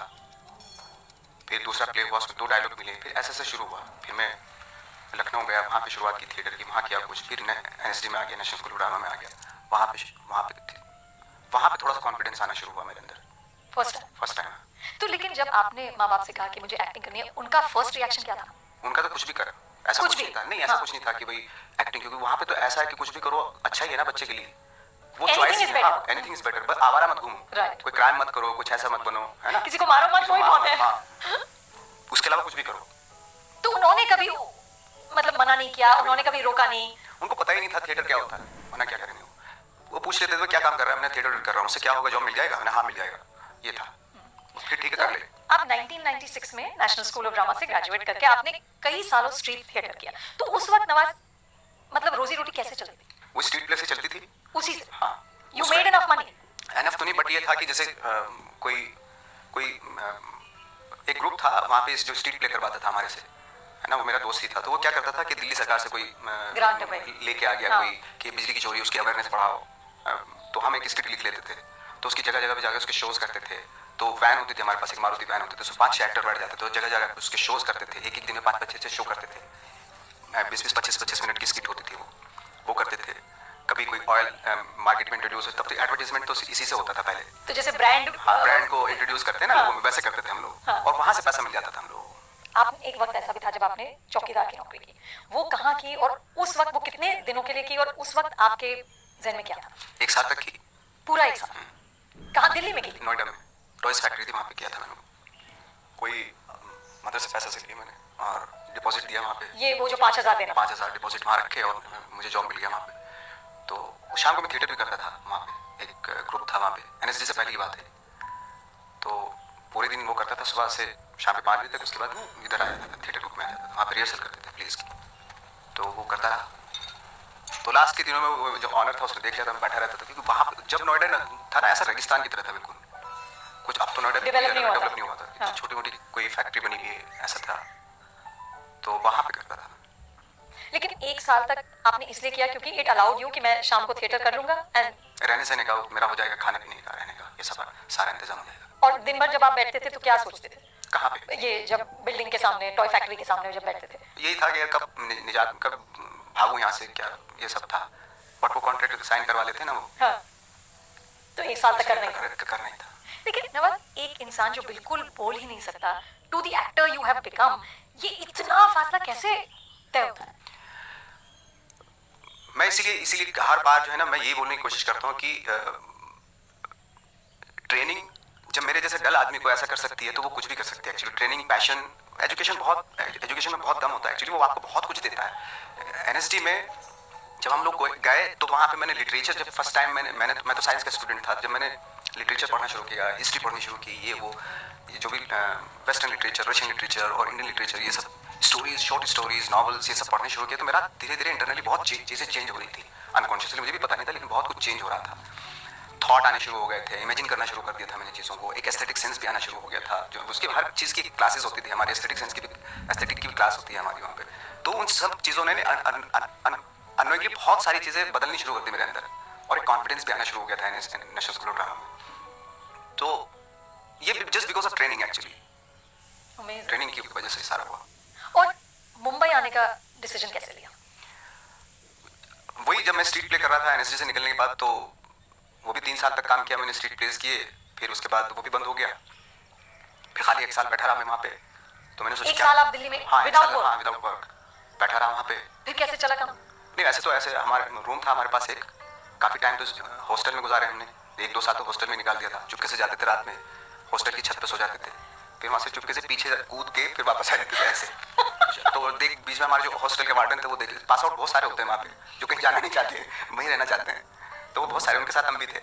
फिर दूसरा प्ले हुआ, उसमें 2 डायलॉग मिले, फिर ऐसे शुरू हुआ। फिर मैं लखनऊ गया, वहाँ पे शुरुआत की थिएटर की, वहाँ किया कुछ, फिर NSD में आ गया, नेशनल स्कूल ड्रामा में आ गया, वहाँ पे थोड़ा सा कॉन्फिडेंस आना शुरू हुआ मेरे अंदर फर्स्ट टाइम। तो लेकिन जब आपने माँ बाप से कहा कि मुझे एक्टिंग करनी है, उनका फर्स्ट रिएक्शन क्या था? उनका तो कुछ भी कर, ऐसा कुछ नहीं था, नहीं ऐसा कुछ नहीं था कि भाई एक्टिंग, क्योंकि वहाँ पे तो ऐसा है कि कुछ भी करो अच्छा ही है ना बच्चे के लिए, वो चॉइस है, एनीथिंग इज बेटर, बस आवारा मत घूमो, कोई क्राइम मत करो, कुछ ऐसा मत बनो, है ना, किसी को मारो मत, वही बहुत है। उसके अलावा कुछ भी करो। तो उन्होंने कभी मतलब मना नहीं किया, उन्होंने कभी रोका नहीं? उनको पता ही नहीं था थिएटर क्या होता है, मना क्या करेंगे वो पूछ लेते थे क्या काम कर रहा है, मैंने थिएटर कर रहा हूँ, उससे क्या होगा, जॉब मिल जाएगा, मैंने हाँ मिल जाएगा, ये था। फिर ठीक है कर ले। आप 1996 में नेशनल स्कूल ऑफ ड्रामा से ग्रेजुएट करके आपने कई सालों स्ट्रीट थिएटर किया, तो उस वक्त नवाज मतलब रोजी रोटी कैसे चलती थी? वो स्ट्रीट प्ले से चलती थी उसी से? हाँ। You made enough money? Enough तो नहीं, बट ये था कि जैसे कोई कोई एक ग्रुप था वहाँ पे जो स्ट्रीट प्ले करवाता था हमारे से, है ना, वो मेरा दोस्त ही था, तो वो क्या करता था कि दिल्ली सरकार से कोई ग्रांट लेके आ गया, कोई कि बिजली की चोरी, उसकी अवेयरनेस बढ़ाओ, तो हम एक स्क्रिप्ट लिख लेते थे, तो उसकी जगह जगह पे जाकर उसके शोज करते थे। तो वैन होती थी हमारे पास, एक मारुति वैन होती थी, उसमें 5-6 एक्टर बैठ जाते थे, तो जगह जगह उसके शोज करते थे, एक एक दिन में 5-5-6 शो करते थे, 20-25 मिनट की स्किट होती थी, वो करते थे। कभी कोई ऑयल मार्केट में इंट्रोड्यूस हो, तब तो एडवर्टाइजमेंट तो इसी से होता था पहले, तो जैसे ब्रांड, हाँ ब्रांड को इंट्रोड्यूस करते हैं ना लोगों में, वैसे करते थे हम लोग, और वहाँ से पैसा मिल जाता था हम लोग। आप एक वक्त ऐसा भी था जब आपने चौकीदार की नौकरी की, वो कहाँ की और उस वक्त वो कितने दिनों के लिए की, और उस वक्त आपके जहन में क्या था? 1 साल तक की। पूरा 1 साल? कहाँ? दिल्ली में की? नोएडा में टॉयज फैक्ट्री थी, वहाँ पे किया था मैंने। कोई मदर से पैसा से लिए मैंने और डिपॉजिट दिया वहाँ पे। ये वो जो 5,000 देना? 5,000 डिपॉजिट वहाँ रखे और मुझे जॉब मिल गया वहाँ पे। तो शाम को मैं थिएटर भी करता था वहाँ पे, एक ग्रुप था वहाँ पे, एनएसडी से पहले की बात है। तो पूरे दिन वो करता था, सुबह से शाम के 5 बजे तक, उसके बाद मैं इधर आ जाता था, थिएटर ग्रुप में आ जाता था, वहाँ पे रिहर्सल करते थे प्लेस की, तो वो करता रहा। तो लास्ट के दिनों में वो जो ऑनर था उसने देख लिया था, मैं बैठा रहता था, क्योंकि वहाँ पे जब नोएडा था ना, ऐसा रेगिस्तान की तरह था बिल्कुल कुछ, अब तो नोएडा डेवलप नहीं हुआ था, हाँ। छोटी मोटी कोई फैक्ट्री बनी हुई है ऐसा था, तो वहाँ पे करता था। लेकिन 1 साल तक आपने इसलिए किया क्योंकि इट अलाउड यू कि मैं शाम को थिएटर कर लूंगा एंड रहने सहने का मेरा हो जाएगा, खाने पीने का, रहने का, ये सब सारा इंतजाम हो जाएगा। और दिन भर जब आप बैठते थे तो क्या सोचते थे? कहाँ पे? ये जब बिल्डिंग के सामने, टॉय फैक्ट्री के सामने जब बैठते थे, यही था कि कब निजात, कब भागूं यहाँ से, क्या ये सब था। बट वो कॉन्ट्रैक्ट साइन करवा लेते ना वो, हाँ। तो 1 साल तक करना ही था। लेकिन नवाज, एक इंसान जो बिल्कुल बोल ही नहीं सकता, to the actor you have become, ये इतना फासला कैसे तय होता है? मैं इसीलिए हर बार जो है ना, मैं यही बोलने की कोशिश करता हूँ कि ट्रेनिंग जब मेरे जैसे डल आदमी को ऐसा कर सकती है तो वो कुछ भी कर सकती है। एक्चुअली ट्रेनिंग, पैशन, एजुकेशन में बहुत दम होता है एक्चुअली, वो आपको बहुत कुछ देता है। एनएसडी में जब हम लोग गए तो वहाँ पे मैंने लिटरेचर, जब फर्स्ट टाइम मैं तो साइंस का स्टूडेंट था, जब मैंने लिटरेचर पढ़ना शुरू किया, हिस्ट्री पढ़नी शुरू की, ये जो भी वेस्टर्न लिटरेचर, रशियन लिटरेचर और इंडियन लिटरेचर, ये सब स्टोरीज, शॉर्ट स्टोरीज, नॉवेल्स, ये सब पढ़ने शुरू किया, तो मेरा धीरे धीरे इंटरनली बहुत चीज़ें चेंज हो रही थी, अनकॉन्शियसली मुझे भी पता नहीं था, लेकिन बहुत कुछ चेंज हो रहा था। थॉट आने शुरू हो गए थे, इमेजिन करना शुरू कर दिया था मैंने चीज़ों को, एक एस्थेटिक सेंस भी आना शुरू हो गया था, जो उसकी हर चीज़ की क्लासेस होती थी हमारी, एस्थेटिक सेंस की भी, एस्थेटिक की भी क्लास होती है हमारी वहाँ पे। तो उन सब चीज़ों ने अनोइंगली बहुत सारी चीज़ें बदलनी शुरू कर दी मेरे अंदर, और एक कॉन्फिडेंस भी आना शुरू हो गया था नेशनल स्कूल ऑफ ड्रामा में। तो ये just because of training, actually training की वजह से सारा हुआ। और मुंबई आने का डिसीजन कैसे लिया? वही जब मैं स्ट्रीट प्ले कर रहा था एनएसडी से निकलने के बाद, तो वो भी 3 साल तक काम किया मैंने, स्ट्रीट प्लेस किए, फिर उसके बाद वो भी बंद हो गया, फिर खाली 1 साल बैठा रहा मैं वहाँ पे। तो मैंने सोचा 1 साल आप दिल्ली में विदाउट वर्क बैठा रहा वहाँ पे। फिर कैसे चला काम? नहीं वैसे तो ऐसे हमारे रूम था हमारे पास एक, काफ़ी टाइम तो हॉस्टल में गुजारे हमने, 1-2 साल तो हॉस्टल में निकाल दिया था, चुपके से जाते थे रात में, हॉस्टल की छत पे सो जाते थे, फिर वहाँ से चुपके से पीछे कूद के फिर वापस आ जाते थे ऐसे। तो देख बीच में हमारे जो हॉस्टल के वार्डन थे वो देख, पास आउट बहुत सारे होते हैं वहाँ पे जो कहीं जाना नहीं चाहते, वहीं रहना चाहते हैं, तो वो बहुत सारे, उनके साथ हम भी थे।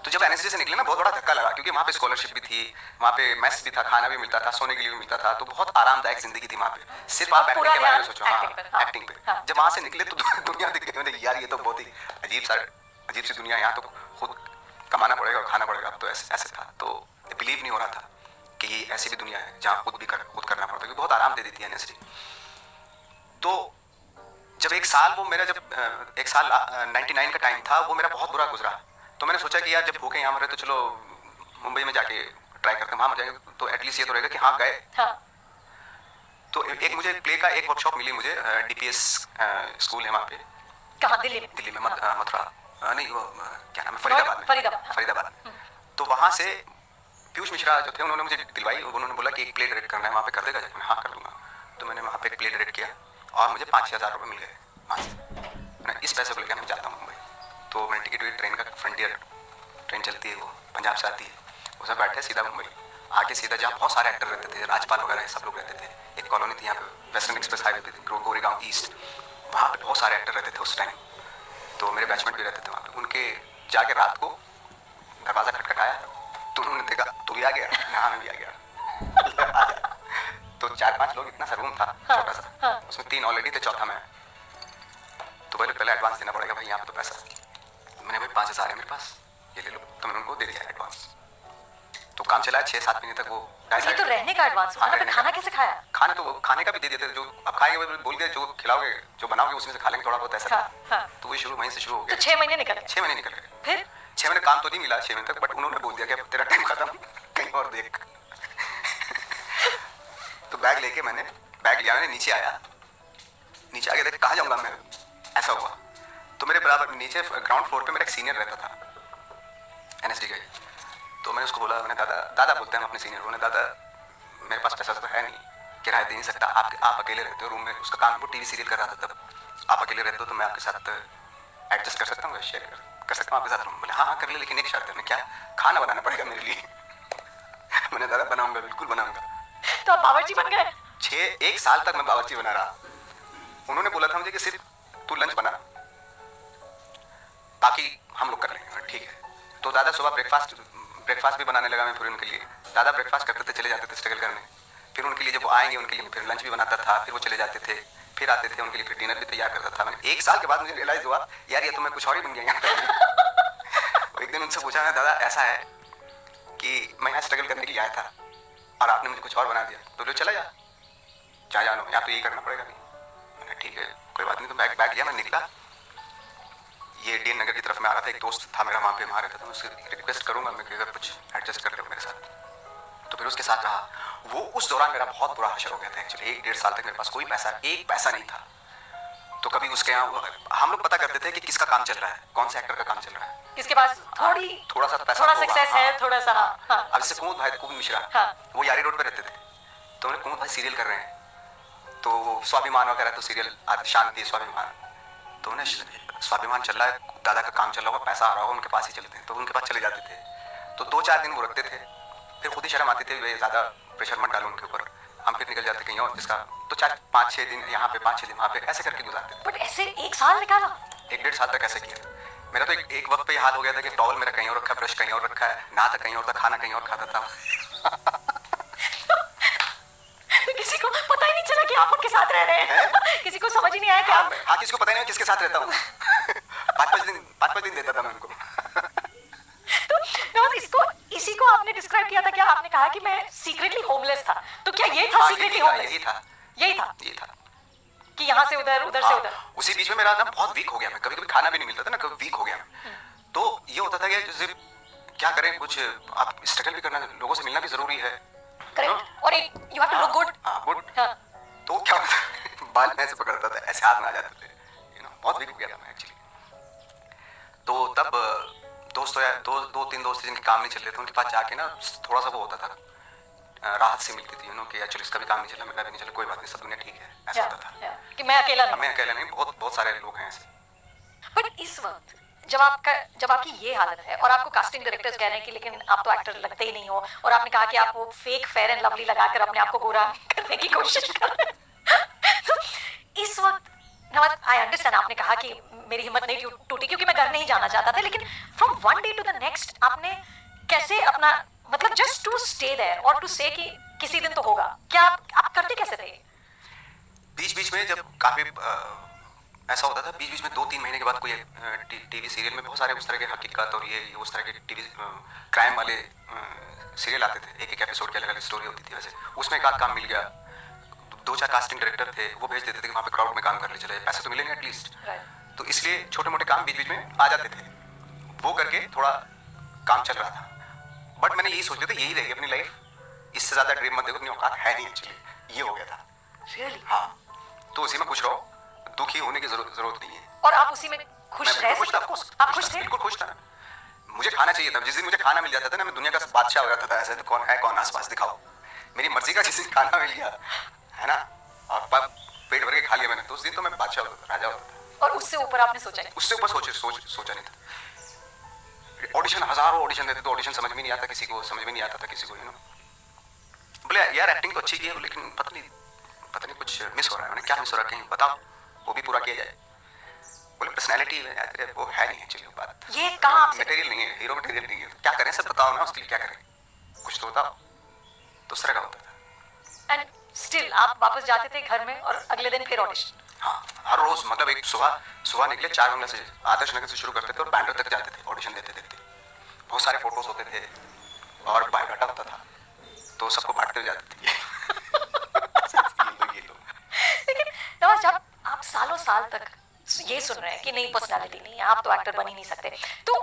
तो जब एनएसडी से निकले ना, बहुत बड़ा धक्का लगा, क्योंकि वहाँ पे स्कॉलरशिप भी थी, वहाँ पे मेस भी था, खाना भी मिलता था, सोने के लिए भी मिलता था, तो बहुत आरामदायक जिंदगी थी वहाँ पे। सिर्फ आप एक्टिंग के बारे में सोचो, हाँ एक्टिंग पे। जब वहाँ से निकले तो दुनिया दिख गई, यार ये तो बहुत ही अजीब सी दुनिया, यहाँ तो खुद कमाना पड़ेगा और खाना पड़ेगा, अब तो ऐसे था। तो बिलीव नहीं हो रहा था कि ये ऐसी भी दुनिया है जहाँ खुद करना पड़ता है, क्योंकि बहुत आराम दे देती है एनएसडी। तो जब 1 साल वो मेरा, जब 1 साल 99 का टाइम था, वो मेरा बहुत बुरा गुजरा। तो मैंने सोचा कि यार जब भूखे यहाँ मरे तो चलो मुंबई में जाके ट्राई करते हैं, वहाँ जाएंगे तो एटलीस्ट ये तो रहेगा कि हाँ गए। हाँ। तो एक मुझे प्ले का एक वर्कशॉप मिली मुझे, डीपीएस स्कूल है वहाँ पे। कहाँ? दिल्ली में मथुरा नहीं, वो क्या नाम है, फरीदाबाद में। तो वहाँ से पीयूष मिश्रा जो थे उन्होंने मुझे दिलवाई, उन्होंने बोला कि एक प्ले डायरेक्ट करना है वहाँ पे, कर देगा? हाँ कर दूंगा। तो मैंने वहाँ पे एक प्ले डायरेक्ट किया और मुझे 5,000 रुपये मिल गए वहाँ से। मैं इस पैसे को लेकर मैं जाता हूँ मुंबई, तो मैंने टिकट हुई, ट्रेन का फ्रंटियर ट्रेन चलती है, वो पंजाब से आती है, उसमें बैठे सीधा मुंबई, आके सीधा जहाँ बहुत सारे एक्टर रहते थे, राजपाल वगैरह सब लोग रहते थे, एक कॉलोनी थी यहाँ पे, वेस्टर्न एक्सप्रेस हाईवे पे थी, गोरेगांव ईस्ट। वहाँ पे बहुत सारे एक्टर रहते थे उस टाइम, तो मेरे बैचमेट भी रहते थे वहाँ पे। उनके जाके रात को दरवाज़ा खटखटाया तो उन्होंने देखा तू भी आ गया, हाँ मैं भी आ गया। तो 4-5 लोग, इतना सा रूम था छोटा सा, उसमें 3 ऑलरेडी थे, चौथा मैं। तो पहले एडवांस देना पड़ेगा भाई, यहाँ पे तो पैसा। मैंने भाई 5,000 है मेरे पास, ये ले लो। तो मैंने उनको दे दिया एडवांस। तो काम चला 6-7 महीने तक। वो ये तो रहने का एडवांस हुआ, फिर खाना कैसे खाया? खाना तो खाने का भी दे देते थे, जो अब खाएंगे बोल के जो खिलाओगे जो बनाओगे उसमें से खा लेंगे थोड़ा बहुत, ऐसा था। तो वही वहीं से शुरू हो गया। तो 6 महीने निकल गए। 6 महीने निकल गए। फिर 6 महीने काम तो नहीं मिला 6 महीने तक, बट उन्होंने बोल दिया कि अब तेरा टाइम खत्म, कहीं और देख। तो बैग लेके मैंने लिया, मैंने नीचे आया, नीचे आके देख कहाँ जाऊँगा मैं, ऐसा हुआ। तो मेरे बराबर नीचे ग्राउंड फ्लोर पे मेरा एक सीनियर रहता था NSD का। तो मैंने उसको बोला, मैंने दादा बोलते हैं हम अपने सीनियर को, दादा मेरे पास पैसा तो है नहीं, किराया दे नहीं सकता, आप अकेले रहते हो रूम में। उसका काम, वो TV सीरियल कर रहा था तब। आप अकेले रहते हो तो मैं आपके साथ एडजस्ट कर सकता हूँ, शेयर कर सकता हूँ आपके साथ रूम। बोले हाँ कर ले, लेकिन एक शर्त है। मैं क्या? खाना बनाना पड़ेगा मेरे लिए। मैंने दादा बनाऊंगा, बिल्कुल बनाऊंगा। तो आप बावर्ची बन गए? 1 साल तक मैं बावर्ची बना रहा। उन्होंने बोला था मुझे कि सिर्फ तू लंच बना, बाकी हम लोग कर लेंगे। ठीक है। तो दादा सुबह ब्रेकफास्ट भी बनाने लगा मैं फिर उनके लिए। दादा ब्रेकफास्ट करते थे, चले जाते थे स्ट्रगल करने। फिर उनके लिए जब वो आएंगे उनके लिए फिर लंच भी बनाता था, फिर वो चले जाते थे, फिर आते थे, उनके लिए फिर डिनर भी तैयार करता था। मैंने 1 साल के बाद मुझे रियलाइज हुआ यार ये तो मैं कुछ और ही बन गया। एक दिन उनसे पूछा, मैं दादा ऐसा है कि मैं यहाँ स्ट्रगल करने के लिए आया था और आपने मुझे कुछ और बना दिया। तो बोले चला जा, जहाँ जानो, यहाँ तो यही करना पड़ेगा। मैंने ठीक है कोई बात नहीं। तो बैग लिया, मैं निकला। ये DN नगर की तरफ में आ रहा था। एक दोस्त था मेरा वहाँ पे, वहाँ रहता था। मैं उससे रिक्वेस्ट करूँगा मैं कि अगर कुछ एडजस्ट कर लो मेरे साथ। तो फिर उसके साथ रहा। वो उस दौरान मेरा बहुत बुरा हशर हो गया था एक्चुअली। 1-1.5 साल तक मेरे पास कोई पैसा, एक पैसा नहीं था। तो कभी उसके यहाँ हम लोग पता करते थे कि किसका काम चल रहा है, कौन से एक्टर का काम चल रहा है, किसके पास थोड़ा सा पैसा, थोड़ा सक्सेस है, थोड़ा सा। अब जैसे कुमुद मिश्रा, वो यारी रोड पे रहते थे। तो उन्हें कुमुद भाई सीरियल कर रहे हैं, तो स्वाभिमान वगैरह तो सीरियल शांति स्वाभिमान, तो उन्हें स्वाभिमान चल रहा है, दादा का काम चल रहा होगा, पैसा आ रहा होगा, उनके पास ही चलते हैं। तो उनके पास चले जाते थे। तो 2-4 दिन वो रखते थे, फिर खुद ही शर्म आती थी, ज़्यादा प्रेशर मत डालो उनके ऊपर। हम फिर निकल जाते कहीं और, जिसका तो 4-5-6 दिन यहाँ पे, 5-6 दिन वहाँ पे, ऐसे करके गुजारते थे। बट ऐसे 1 साल निकाला? 1-1.5 साल तक ऐसे किया। मेरा तो एक वक्त पे ये हाल हो गया था कि टॉवल मेरा कहीं और रखा है, ब्रश कहीं और रखा है, नहाता कहीं और था, खाना कहीं और खाता था। किसी को पता ही नहीं चला कि आप उनके साथ रह रहे हैं। किसी को समझ ही नहीं आया कि आप। हाँ, किसी को पता नहीं किसके साथ रहता हूँ। 5-5 दिन देता था मैं उनको। तो इसी को आपने डिस्क्राइब किया था क्या? आपने कहा कि मैं सीक्रेटली होमलेस था, तो क्या ये था सीक्रेटली होमलेस? यही था कि यहाँ से उधर, उधर से उधर। उसी बीच में मेरा ना बहुत वीक हो गया मैं, कभी खाना भी नहीं मिलता था ना, कभी वीक हो गया। तो ये होता था कि जैसे क्या करें, कुछ आप स्ट्रगल भी करना, लोगों से मिलना भी जरूरी है। करेक्ट। और एक you have to look good. Good. तो क्या होता था, बाल में ऐसे पकड़ता था, ऐसे हाथ में आ जाते थे, बहुत वीक हो गया था मैं एक्चुअली। तो तब दोस्त तो 2-3 दोस्त जिनके काम नहीं चल रहे थे, उनके पास जाके ना थोड़ा सा वो होता था, राहत से मिलती थी कि एक्चुअली इसका भी काम नहीं चला, मेरा भी नहीं चला, कोई बात नहीं, सब दुनिया ठीक है, ऐसा होता था कि मैं अकेला नहीं, बहुत सारे लोग हैं ऐसे। बट इस वक्त जब आपकी ये हालत है और आपको कास्टिंग डायरेक्टर्स कह रहे हैं कि लेकिन आप तो एक्टर लगते ही नहीं हो, और आपने कहा कि आप वो फेक फेयर एंड लवली लगाकर अपने आप को गोरा करने की कोशिश कर रहे हैं, तो इस वक्त नवाज, आई अंडरस्टैंड, आपने कहा कि मेरी हिम्मत नहीं टूटी क्योंकि मैं घर नहीं जाना चाहता था, लेकिन from one day to the next आपने कैसे अपना, मतलब जस्ट टू स्टे देयर और टू से कि किसी दिन तो होगा, क्या आप करते कैसे थे? बीच में जब काफी ऐसा होता था, बीच में 2-3 महीने के बाद कोई टीवी सीरियल में बहुत सारे उस तरह के हकीकत और ये उस तरह के टीवी क्राइम वाले सीरियल आते थे, एक एपिसोड की अलग-अलग स्टोरी होती थी। वैसे उसमें एक आध काम मिल गया, 2-4 कास्टिंग डायरेक्टर थे, वो भेज देते थे कि वहाँ पे क्राउड में काम कर ले, चले पैसे तो मिलेंगे एटलीस्ट। तो इसलिए छोटे मोटे काम बीच में आ जाते थे, वो करके थोड़ा काम चल रहा था। बट मैंने यही सोच लिया था, यही रहेगी अपनी लाइफ, इससे ज़्यादा ड्रीम मत देखो, अपनी औकात है नहीं एक्चुअली, ये हो गया था। Really? हाँ, तो उसी में खुश रहो, दुखी होने की जरूरत नहीं है। और आप उसी में खुश रह सकते? आप खुश थे? बिल्कुल खुश था। मुझे खाना चाहिए था, जिस दिन मुझे खाना मिल जाता था ना, मैं दुनिया का बादशाह हो जाता था। ऐसे तो कौन है, कौन आसपास दिखाओ, मेरी मर्जी का जिस दिन खाना मिल गया है ना, और पेट भर के खा लिया मैंने, तो उस दिन तो मैं बादशाह होता था, राजा होता था। और उससे ऊपर आपने सोचा नहीं? उससे ऊपर सोचा नहीं था। ऑडिशन, हजारों ऑडिशन देते, तो ऑडिशन समझ में नहीं आता किसी को, बोले यार एक्टिंग तो अच्छी की है, लेकिन पता नहीं पता नहीं कुछ मिस हो रहा है। मैंने क्या मिस हो रहा है, कहीं बताओ, वो भी पूरा किया जाए। बोले पर्सनैलिटी वो है नहीं एक्चुअली बात। ये कहाँ आपसे मटेरियल नहीं है, हीरो मटेरियल नहीं है। क्या करें सब बताओ ना, उसके लिए क्या करें, कुछ तो बताओ। तो उस तरह का होता था। एंड स्टिल आप वापस जाते थे घर में और अगले दिन फिर ऑडिशन? हाँ, हर रोज, मतलब एक सुबह निकले 4 बंगला से, आदर्श नगर से शुरू करते थे और बैंड्रा तक जाते थे ऑडिशन देते। बहुत सारे फोटोज होते थे और बायोडाटा होता था, तो सबको बांटते हुए जाते थे। ये लो। लेकिन नवाज, जब आप सालों साल तक ये सुन रहे हैं कि नहीं पर्सनालिटी नहीं है, आप तो एक्टर बन ही नहीं सकते, तो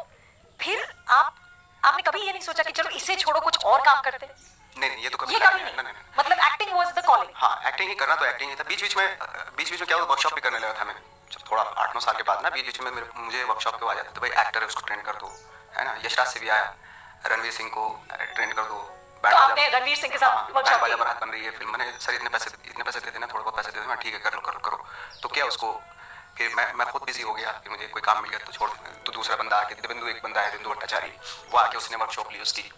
फिर आपने कभी ये नहीं सोचा कि चलो इसे छोड़ो कुछ और काम करते? नहीं, ये तो कभी नहीं। मतलब एक्टिंग वाज द कॉलिंग। हाँ, एक्टिंग ही करना तो एक्टिंग ही था। बीच बीच में क्या हुआ, वर्कशॉप भी करने लगा था मैं जब थोड़ा 8-9 साल के बाद ना। बीच में मुझे वर्कशॉप पे आ जाते थे, भाई एक्टर है उसको ट्रेन कर दो, है ना। यशराज से भी आया, रणवीर सिंह को ट्रेन कर दो। तो आपने रणवीर सिंह के साथ वर्कशॉप बाजा बारात बन रही है फिल्म, मैंने सर इतने पैसे दे देना, थोड़ा बहुत पैसे दे देना, ठीक है करो। तो क्या उसको, फिर मैं खुद बिजी हो गया, फिर मुझे कोई काम मिल गया तो छोड़, तो दूसरा बंदा आके, दिव्येंदु एक बंदा है, दिव्येंदु भट्टाचार्य, वो आके उसने वर्कशॉप ली उसकी।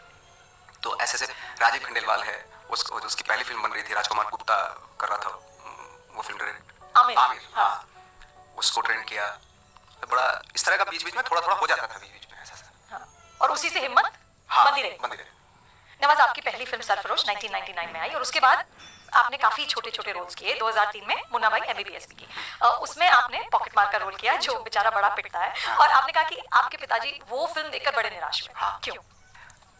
तो ऐसे राजीव खंडेलवाल है, उसकी पहली फिल्म बन रही थी, राजकुमार गुप्ता कर रहा था वो फिल्म डायरेक्ट, आमिर। हाँ, उसको ट्रेन किया। तो बड़ा इस तरह का बीच में थोड़ा हो जाता था बीच में ऐसा। हाँ। और उसी से हिम्मत बंदी रही। नवाज, आपकी पहली फिल्म सरफरोश 1999 में आई और उसके बाद आपने काफी छोटे रोल्स किए। 2003 में मुन्ना भाई MBBS की उसमें आपने पॉकेट मार का रोल किया, जो बेचारा बड़ा पिटता है। और आपने कहा कि आपके पिताजी वो फिल्म देखकर बड़े निराश हुए। हाँ। क्यों?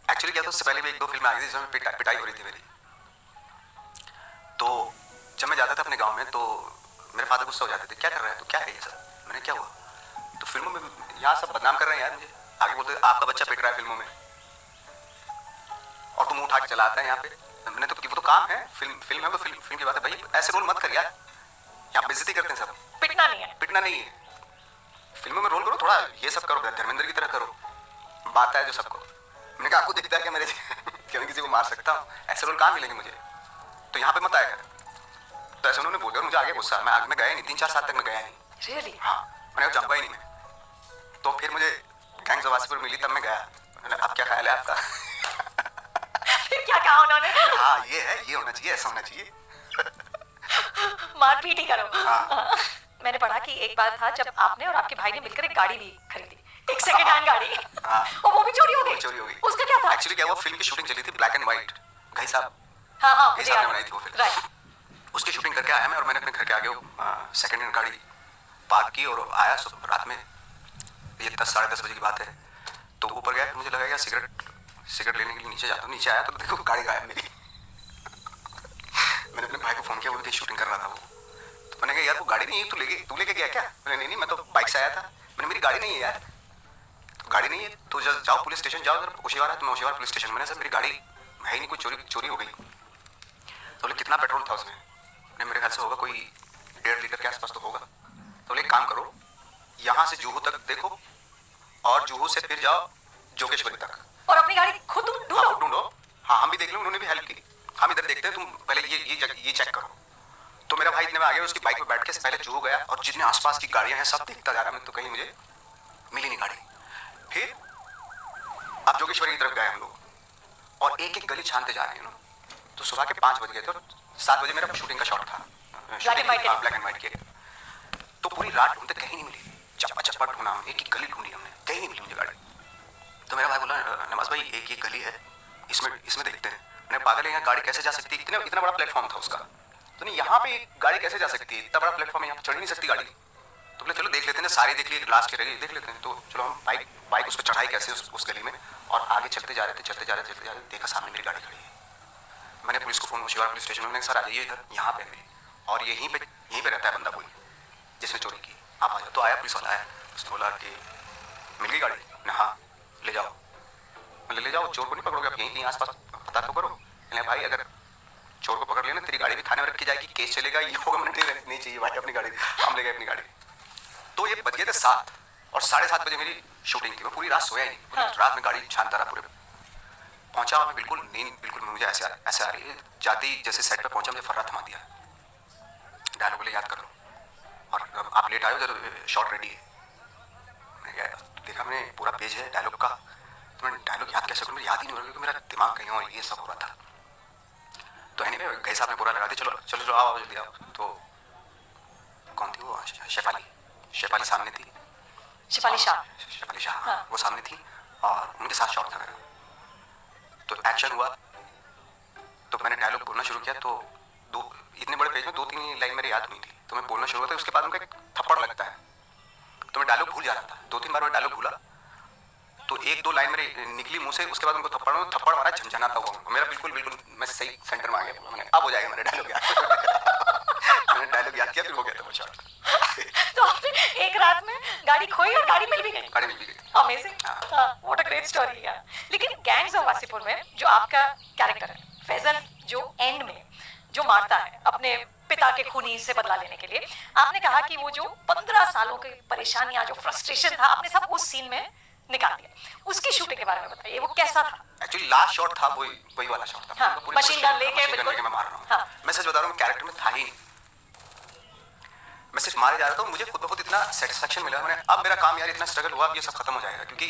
एक्चुअली क्या था, उससे पहले भी 1-2 फिल्में आई थी जिसमें पिटाई हो रही थी मेरी। तो जब मैं जाता था अपने गांव में तो मेरे फादर गुस्सा हो जाते थे, क्या कर रहा है तो, क्या है ये सब। मैंने क्या हुआ, तो फिल्मों में यहाँ सब बदनाम कर रहे हैं यार मुझे। आगे बोलते आपका बच्चा पिट रहा है फिल्मों में और तुम उठा के चला आता है यहाँ पे। मैंने तो वो तो काम है, फिल्म है, तो फिल्म की बात है भाई, ऐसे रोल मत कर यार, यहाँ बेइज्जती करते हैं सब। पिटना नहीं है, फिल्मों में रोल करो, थोड़ा ये सब करो, धर्मेंद्र की तरह करो, बात है जो सबको। मैंने कहा आपको दिखता है क्या मेरे क्या मैं किसी को मार सकता हूँ, ऐसे रोल कहाँ मिलेंगे मुझे, तो यहाँ पे मत आएगा। तो ऐसे उन्होंने बोला और मुझे आगे गुस्सा, मैं आगे में गया नहीं, 3-4 साल तक मैं गया नहीं। Really? हाँ, मैंने जंपा ही नहीं मैं। तो फिर मुझे गैंग्स ऑफ वासेपुर मिली, तब मैं गया। अब क्या ख्याल है आपका? फिर क्या कहा उन्होंने? हाँ, ये होना चाहिए, ऐसा होना चाहिए। मारपीट ही करो। हाँ। मैंने पढ़ा कि एक बार था जब आपने और आपके भाई ने मिलकर एक गाड़ी भी खरीदी, एक सेकंड हैंड गाड़ी। हाँ। और वो भी चोरी हो गई। उसका क्या था? एक्चुअली क्या हुआ, फिल्म की शूटिंग चली थी ब्लैक एंड व्हाइट, घई साहब मुझे ने बनाई थी वो फिल्म। राइट। उसकी शूटिंग करके आया मैं, और मैंने अपने घर के आगे सेकंड हैंड गाड़ी पार्क की और आया रात में, ये 10-10:30 बजे की बात है। तो ऊपर गया, मुझे लगा यार सिगरेट लेने के लिए नीचे जाता हूँ। नीचे आया तो देखो गाड़ी गायब मेरी। मैंने अपने भाई को फोन किया, वो भी शूटिंग कर रहा था वो। तो मैंने कहा यार वो गाड़ी नहीं है, तू लेके गया क्या? मैंने नहीं, मैं तो बाइक से आया था। मैंने मेरी गाड़ी नहीं है यार। तो गाड़ी नहीं है तो जाओ पुलिस स्टेशन जाओ, अगर होशियार है तो मैं होशियार पुलिस स्टेशन। मैंने सर मेरी गाड़ी है ही नहीं, कोई चोरी हो गई। तो बोले कितना पेट्रोल था उसमें? मेरे ख्याल से होगा कोई 1.5 लीटर के आसपास तो होगा। तो बोले एक काम करो, यहाँ से जुहू तक देखो और जुहू से फिर जाओ जोगेश्वरी तक, और अपनी गाड़ी खुद ढूंढो। हाँ, हम भी देख लो, उन्होंने भी हेल्प की। हम इधर देखते हैं, तुम पहले ये चेक करो। तो मेरा भाई इतने में आ गया, उसकी बाइक पे बैठ के पहले जुहू गया और जितने आसपास की गाड़ियां हैं सब देखता जा रहा मैं, तो कहीं मुझे मिली नहीं गाड़ी। फिर अब जोगेश्वरी की तरफ गए हम लोग और एक गली छानते जा रहे हैं। तो सुबह के 5 बज गए थे और 7 बजे मेरा शूटिंग का शॉट था, ब्लैक एंड व्हाइट के। तो पूरी रात ढूंढते कहीं नहीं मिली, चप्पा ढूंढा, एक गली ढूंढी हमने, कहीं नहीं मिली मुझे गाड़ी। तो मेरा भाई बोला नवाज भाई एक ये गली है, इसमें देखते हैं। मैंने पागल है, यहाँ गाड़ी कैसे जा सकती है, इतना बड़ा प्लेटफॉर्म था उसका। तो नहीं, यहाँ पे गाड़ी कैसे जा सकती है, इतना बड़ा प्लेटफॉर्म है, यहाँ पे चढ़ ही नहीं सकती गाड़ी। तो बोले चलो देख लेते हैं, सारी देख ली, लास्ट के रह गई, देख लेते हैं। तो चलो हम बाइक उस पर चढ़ाई कैसे उस गली में, और आगे चलते जा रहे थे, देखा सामने मेरी गाड़ी खड़ी है। मैंने पुलिस को फोन, होशियार पुलिस स्टेशन में, सर आ जाइए इधर, यहाँ पे और यहीं पे रहता है बंदा कोई जिसने चोरी की, आप आ जाओ। तो आया पुलिस वाला आया, उसने बोला कि मिल गई गाड़ी ना? हाँ, ले जाओ। मैं ले जाओ, चोर को नहीं पकड़ोगे, आप यहीं आसपास पता तो करो। मैंने भाई अगर चोर को पकड़ लिया ना, तेरी गाड़ी भी थाने में रखी जाएगी, केस चलेगा, ये होगा। मैंने नहीं चाहिए भाई अपनी गाड़ी, हम ले गए अपनी गाड़ी। तो ये बज गए थे 7 और 7:30 बजे मेरी शूटिंग थी। मैं पूरी रात सोया ही नहीं, पूरी रात में गाड़ी छानता रहा। पूरे पहुंचा मैं, बिल्कुल मुझे ऐसे आ रही है। जाते ही जैसे सेट पे पहुंचा, मुझे फर्रा थमा दिया, डायलॉग के लिए याद कर लो और आप लेट आए हो, जब शॉट रेडी है। मैंने देखा, मैंने पूरा पेज है डायलॉग का, तो मैं डायलॉग याद कैसे करूँ, याद ही नहीं हो रहा क्योंकि मेरा दिमाग कहीं और ये सब हो रहा था। तो एनीवे गई साहब ने पूरा लगा दिया, चलो चलो चलो आओ जल्दी आओ। तो कौन थी वो, शेफाली सामने थी, शिफाली शाह। शेफाली शाह हाँ। वो सामने थी और उनके साथ शॉट था मेरा। तो एक्शन हुआ तो मैंने डायलॉग बोलना शुरू किया, तो दो इतने बड़े पेज में 2-3 लाइन मेरी याद हुई थी, तो मैं बोलना शुरू हुआ था। उसके बाद उनका एक थप्पड़ लगता है, तो मैं डायलॉग भूल जा रहा था, 2-3 बार मैं डायलॉग भूला, तो 1-2 लाइन मेरी निकली मुंह से, उसके बाद उनको थप्पड़ मारा, झंझनाता हुआ मेरा बिल्कुल मैं सही सेंटर में आ गया। मैंने अब हो जाएगा, मैंने डायलॉग याद मैंने डायलॉग याद किया, फिर हो गया था वो शॉट। तो आपने एक रात में गाड़ी खोई और गाड़ी मिल भी गई। गाड़ी मिल भी गई। Amazing, what a great story यार। लेकिन गैंग्स ऑफ वासीपुर में जो आपका कैरेक्टर है फैजल, जो एंड में जो मारता है अपने पिता के खूनी से बदला लेने के लिए, आपने कहा कि वो जो 15 सालों की परेशानियां, जो फ्रस्ट्रेशन था, आपने सब उस सीन में निकाल दिया। उसकी शूटिंग के बारे में बताइए, वो कैसा था? एक्चुअली लास्ट शॉट था वही वाला शॉट था। हाँ, मशीन गन लेके बिल्कुल मैं मार रहा हूँ। हाँ। मैं सच बता रहा हूँ, कैरेक्टर में था ही नहीं, मैं सिर्फ मारे जा रहा था। मुझे खुद ब खुद इतना सेटिस्फेक्शन मिला, मैंने अब मेरा काम यार इतना स्ट्रगल हुआ, अब ये सब खत्म हो जाएगा, क्योंकि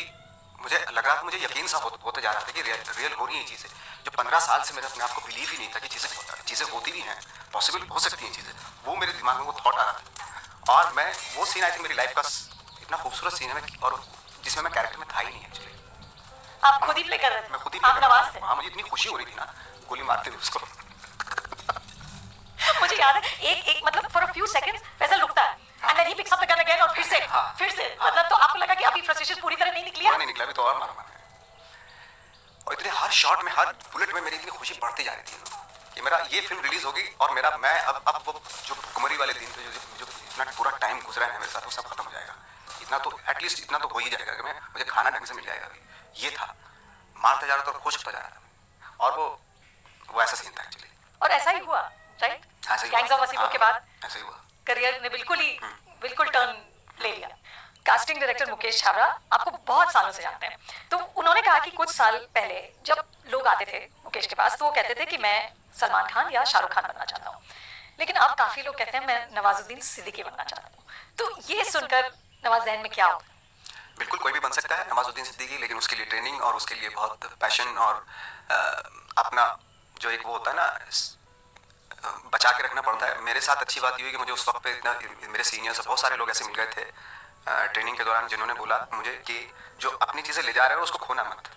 मुझे लग रहा था, मुझे यकीन सा होता जा रहा था कि रियल हो रही है चीज़ें, जो 15 साल से मेरे अपने आप को बिलीव ही नहीं था कि चीज़ें होती भी हैं, पॉसिबल हो सकती हैं चीज़ें, वो मेरे दिमाग में वो थॉट आ रहा था। और मैं वो सीन आई थिंक मेरी लाइफ का इतना खूबसूरत सीन है, और जिसमें मैं कैरेक्टर में था ही नहीं एक्चुअली। आप खुद ही प्ले कर रहे थे? मैं खुद ही आप नवाज थे? हाँ, मुझे इतनी खुशी हो रही थी ना गोली मारते हुए उसको। मुझे याद है एक मतलब for a few seconds Faisal रुकता है and then he picks up the gun again, और फिर से मतलब, तो आपको लगा कि अभी फ्रस्ट्रेशन पूरी तरह नहीं निकली है? नहीं निकला, अभी तो और मारा मैंने। और इतने हर शॉट में, हर बुलेट में मेरी इतनी खुशी बढ़ती जा रही थी कि मेरा ये फिल्म रिलीज होगी और मेरा मैं अब वो जो कुमारी वाले दिन थे, जो इतना पूरा टाइम गुजरा है मेरे साथ, वो सब खत्म हो जाएगा। इतना तो एटलीस्ट इतना तो हो ही जाएगा कि मुझे खाना ढंग से मिल जाएगा। अभी ये था, मारता जा रहा था और खुश होता जा रहा था, और वो ऐसा सीन था एक्चुअली। और ऐसा ही हुआ, राइट? गैंग्स ऑफ वासीपुर के बाद ऐसा ही हुआ, करियर ने बिल्कुल टर्न ले लिया। कास्टिंग डायरेक्टर मुकेश छाबड़ा आपको बहुत सालों से जानते हैं, तो उन्होंने कहा कि कुछ साल पहले जब लोग आते थे मुकेश के पास, तो वो कहते थे कि मैं सलमान खान या शाहरुख खान बनना चाहता हूँ, लेकिन अब काफी लोग कहते हैं मैं नवाजुद्दीन सिद्दीकी बनना चाहता हूँ। तो ये सुनकर नवाज जहन में क्या होता है? बिल्कुल कोई भी बन सकता है नवाजुद्दीन सिद्दीकी, लेकिन उसके लिए ट्रेनिंग और उसके लिए बहुत पैशन और अपना जो एक वो होता है ना, बचा के रखना पड़ता है। मेरे साथ अच्छी बात ये हुई कि मुझे उस वक्त पे इतना, मेरे सीनियर्स बहुत सारे लोग ऐसे मिल गए थे ट्रेनिंग के दौरान, जिन्होंने बोला मुझे कि जो अपनी चीज़ें ले जा रहे हो उसको खोना मत।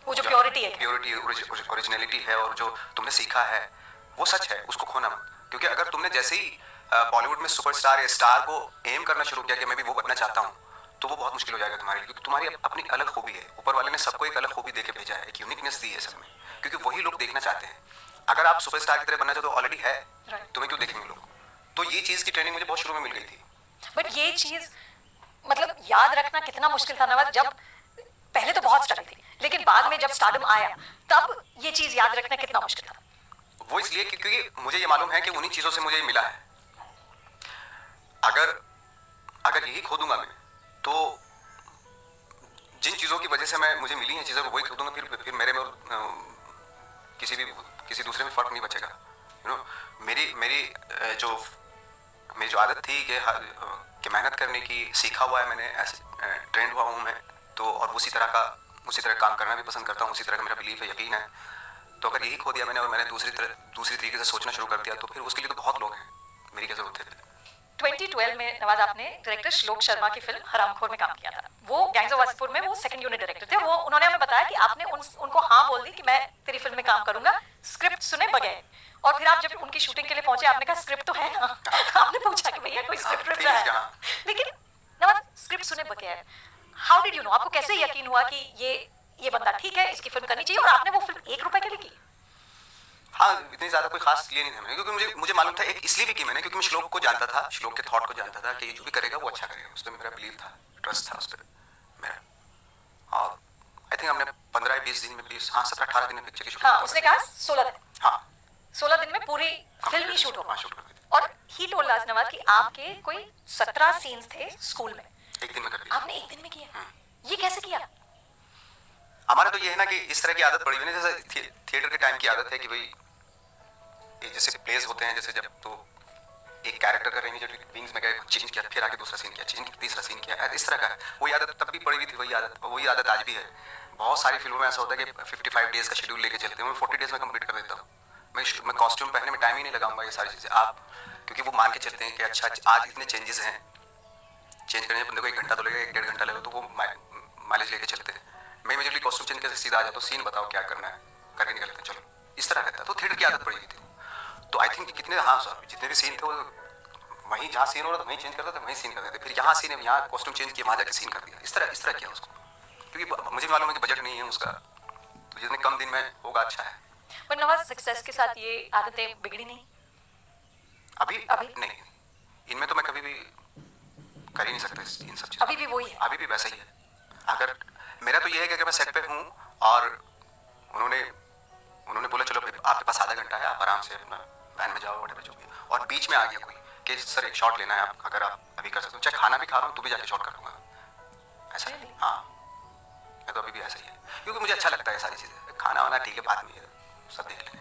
वो जो प्योरिटी है, प्योरिटी, ओरिजिनलिटी है, और जो तुमने सीखा है वो सच है, उसको खोना मत। क्योंकि अगर तुमने जैसे ही बॉलीवुड में सुपरस्टार या स्टार को एम करना शुरू किया कि मैं भी वो बनना चाहता हूँ, तो वो बहुत मुश्किल हो जाएगा तुम्हारे लिए, क्योंकि तुम्हारी अपनी अलग खूबी है। ऊपर वाले ने सबको एक अलग खूबी दे के भेजा है, एक यूनिकनेस दी है सब में, क्योंकि वही लोग देखना चाहते हैं। अगर आप सुपरस्टार की तरह बनना चाहते हो, ऑलरेडी है, तुम्हें क्यों देखेंगे लोग? तो ये चीज़ की ट्रेनिंग मुझे बहुत शुरू में मिल गई थी। बट ये चीज मतलब याद रखना कितना मुश्किल था नवाज? जब पहले तो बहुत स्ट्रगल थी, लेकिन बाद में जब स्टारडम आया तब ये चीज याद रखना कितना मुश्किल था? वो इसलिए क्योंकि मुझे ये मालूम है कि उन्हीं चीज़ों से मुझे मिला है। अगर यही खो दूंगा मैं, तो जिन चीज़ों की वजह से मुझे मिली हैं चीज़ें, वही खो दूंगा, फिर मेरे में किसी दूसरे में फ़र्क नहीं बचेगा। मेरी जो आदत थी कि मेहनत करने की, सीखा हुआ है मैंने, ऐसे ट्रेंड हुआ हूँ मैं, तो और उसी तरह काम करना भी पसंद करता हूँ, उसी तरह का मेरा बिलीफ है, यकीन है। तो अगर यही खो दिया मैंने और मैंने दूसरी तरीके से सोचना शुरू कर दिया, तो फिर उसके लिए तो बहुत लोग हैं, मेरी क्या जरूरत है। 2012 में नवाज आपने डायरेक्टर श्लोक शर्मा की फिल्म हरामखोर में काम किया था। वो गैंग्स ऑफ वासीपुर में वो सेकंड यूनिट डायरेक्टर थे। वो उन्होंने हमें बताया कि आपने उनको हाँ बोल दी कि मैं तेरी फिल्म में काम करूंगा, स्क्रिप्ट सुने बगैर। और फिर आप जब उनकी शूटिंग के लिए पहुंचे, आपने कहा स्क्रिप्ट तो है ना? आपने पूछा कि भैया कोई स्क्रिप्ट रख रहा है, लेकिन नवाज स्क्रिप्ट सुने बगैर, हाउ डिड यू नो? आपको कैसे यकीन हुआ कि ये बंदा ठीक है, इसकी फिल्म करनी चाहिए? और आपने वो फिल्म 1 रुपए के लिए की? हाँ, इतनी ज़्यादा कोई खास लिए नहीं था मैंने, क्योंकि मुझे मालूम था, एक इसलिए भी की मैंने क्योंकि मैं श्लोक को जानता था, श्लोक के थॉट को जानता था कि जो भी करेगा वो अच्छा करेगा। उस पर मेरा बिलीव था, ट्रस्ट था उस पर मेरा। और आई थिंक हमने 15-20 दिन में 17-18 दिन में पिक्चर की शूटिंग। हाँ, उसने कहा 16 दिन। हाँ, 16 दिन में पूरी फिल्म ही शूट हो गई। शूट कर दी। और ही टोल्ड अस नवाज कि आपके कोई 17 सीन्स थे स्कूल में, एक दिन में कर दिया। आपने एक दिन में किया। ये कैसे किया? हमारा तो ये है ना कि इस तरह की आदत पड़ी हुई है, जैसे थिएटर के टाइम की आदत है कि भाई जैसे प्लेस होते हैं, जैसे जब तो एक कैरेक्टर का रेंज विंग्स में गए, चेंज किया, फिर आगे दूसरा सीन किया, चेंज किया, तीसरा सीन किया, इस तरह का है। वही आदत तब भी पड़ी हुई थी, वही आदत आज भी है। बहुत सारी फिल्मों में ऐसा होता है कि 55 डेज का शेड्यूल लेके चलते हैं, मैं 40 डेज में कंप्लीट कर देता हूँ। मैं कॉस्ट्यूम पहनने में टाइम ही नहीं लगाऊंगा ये सारी चीज़ें आप, क्योंकि वो मान के चलते हैं कि अच्छा आज इतने चेंजेस हैं, चेंज करने में बंदे को 1 घंटा तो लगेगा, 1-1.5 घंटा लगेगा, तो वो माइलेज लेके चलते हैं। मैं इमीडिएटली कॉस्ट्यूम चेंज करके सीधा आ जाता हूँ, सीन बताओ क्या करना है, करके निकलते हैं, चलो इस तरह रहता है। तो थिएटर की आदत पड़ गई थी। तो आई थिंक कितने, हाँ सर, जितने भी सीन थे वो वहीं जहाँ सीन हो रहा था वहीं चेंज करते थे, वहीं सीन करते थे, फिर यहाँ सीन है यहाँ कॉस्ट्यूम चेंज किया, वहाँ जाके सीन कर दिया, इस तरह किया उसको, क्योंकि मुझे मालूम है कि बजट नहीं है उसका, तो जितने कम दिन में होगा अच्छा है। पर नवाज, सक्सेस के साथ ये आदतें बिगड़ी नहीं? अभी नहीं, इनमें तो मैं कभी भी कर ही नहीं सकता इन सब चीज़ों। अभी भी वही है? अभी भी वैसा ही है। अगर मेरा तो ये है कि अगर मैं सेट पे हूँ और उन्होंने बोला चलो आपके पास आधा घंटा है, आप आराम से अपना वैन में जाओ, वhatever जो भी, और बीच में आ गया कोई कि सर एक शॉट लेना है, आप अगर आप अभी कर सकते हो, चाहे खाना भी खा रहा हूँ तो भी जाके शॉट कर दूंगा, ऐसा है। हाँ, मैं तो अभी भी ऐसा ही है, क्योंकि मुझे अच्छा लगता है सारी चीज़ें। खाना वाना ठीक है, बाद में सब देख लेंगे,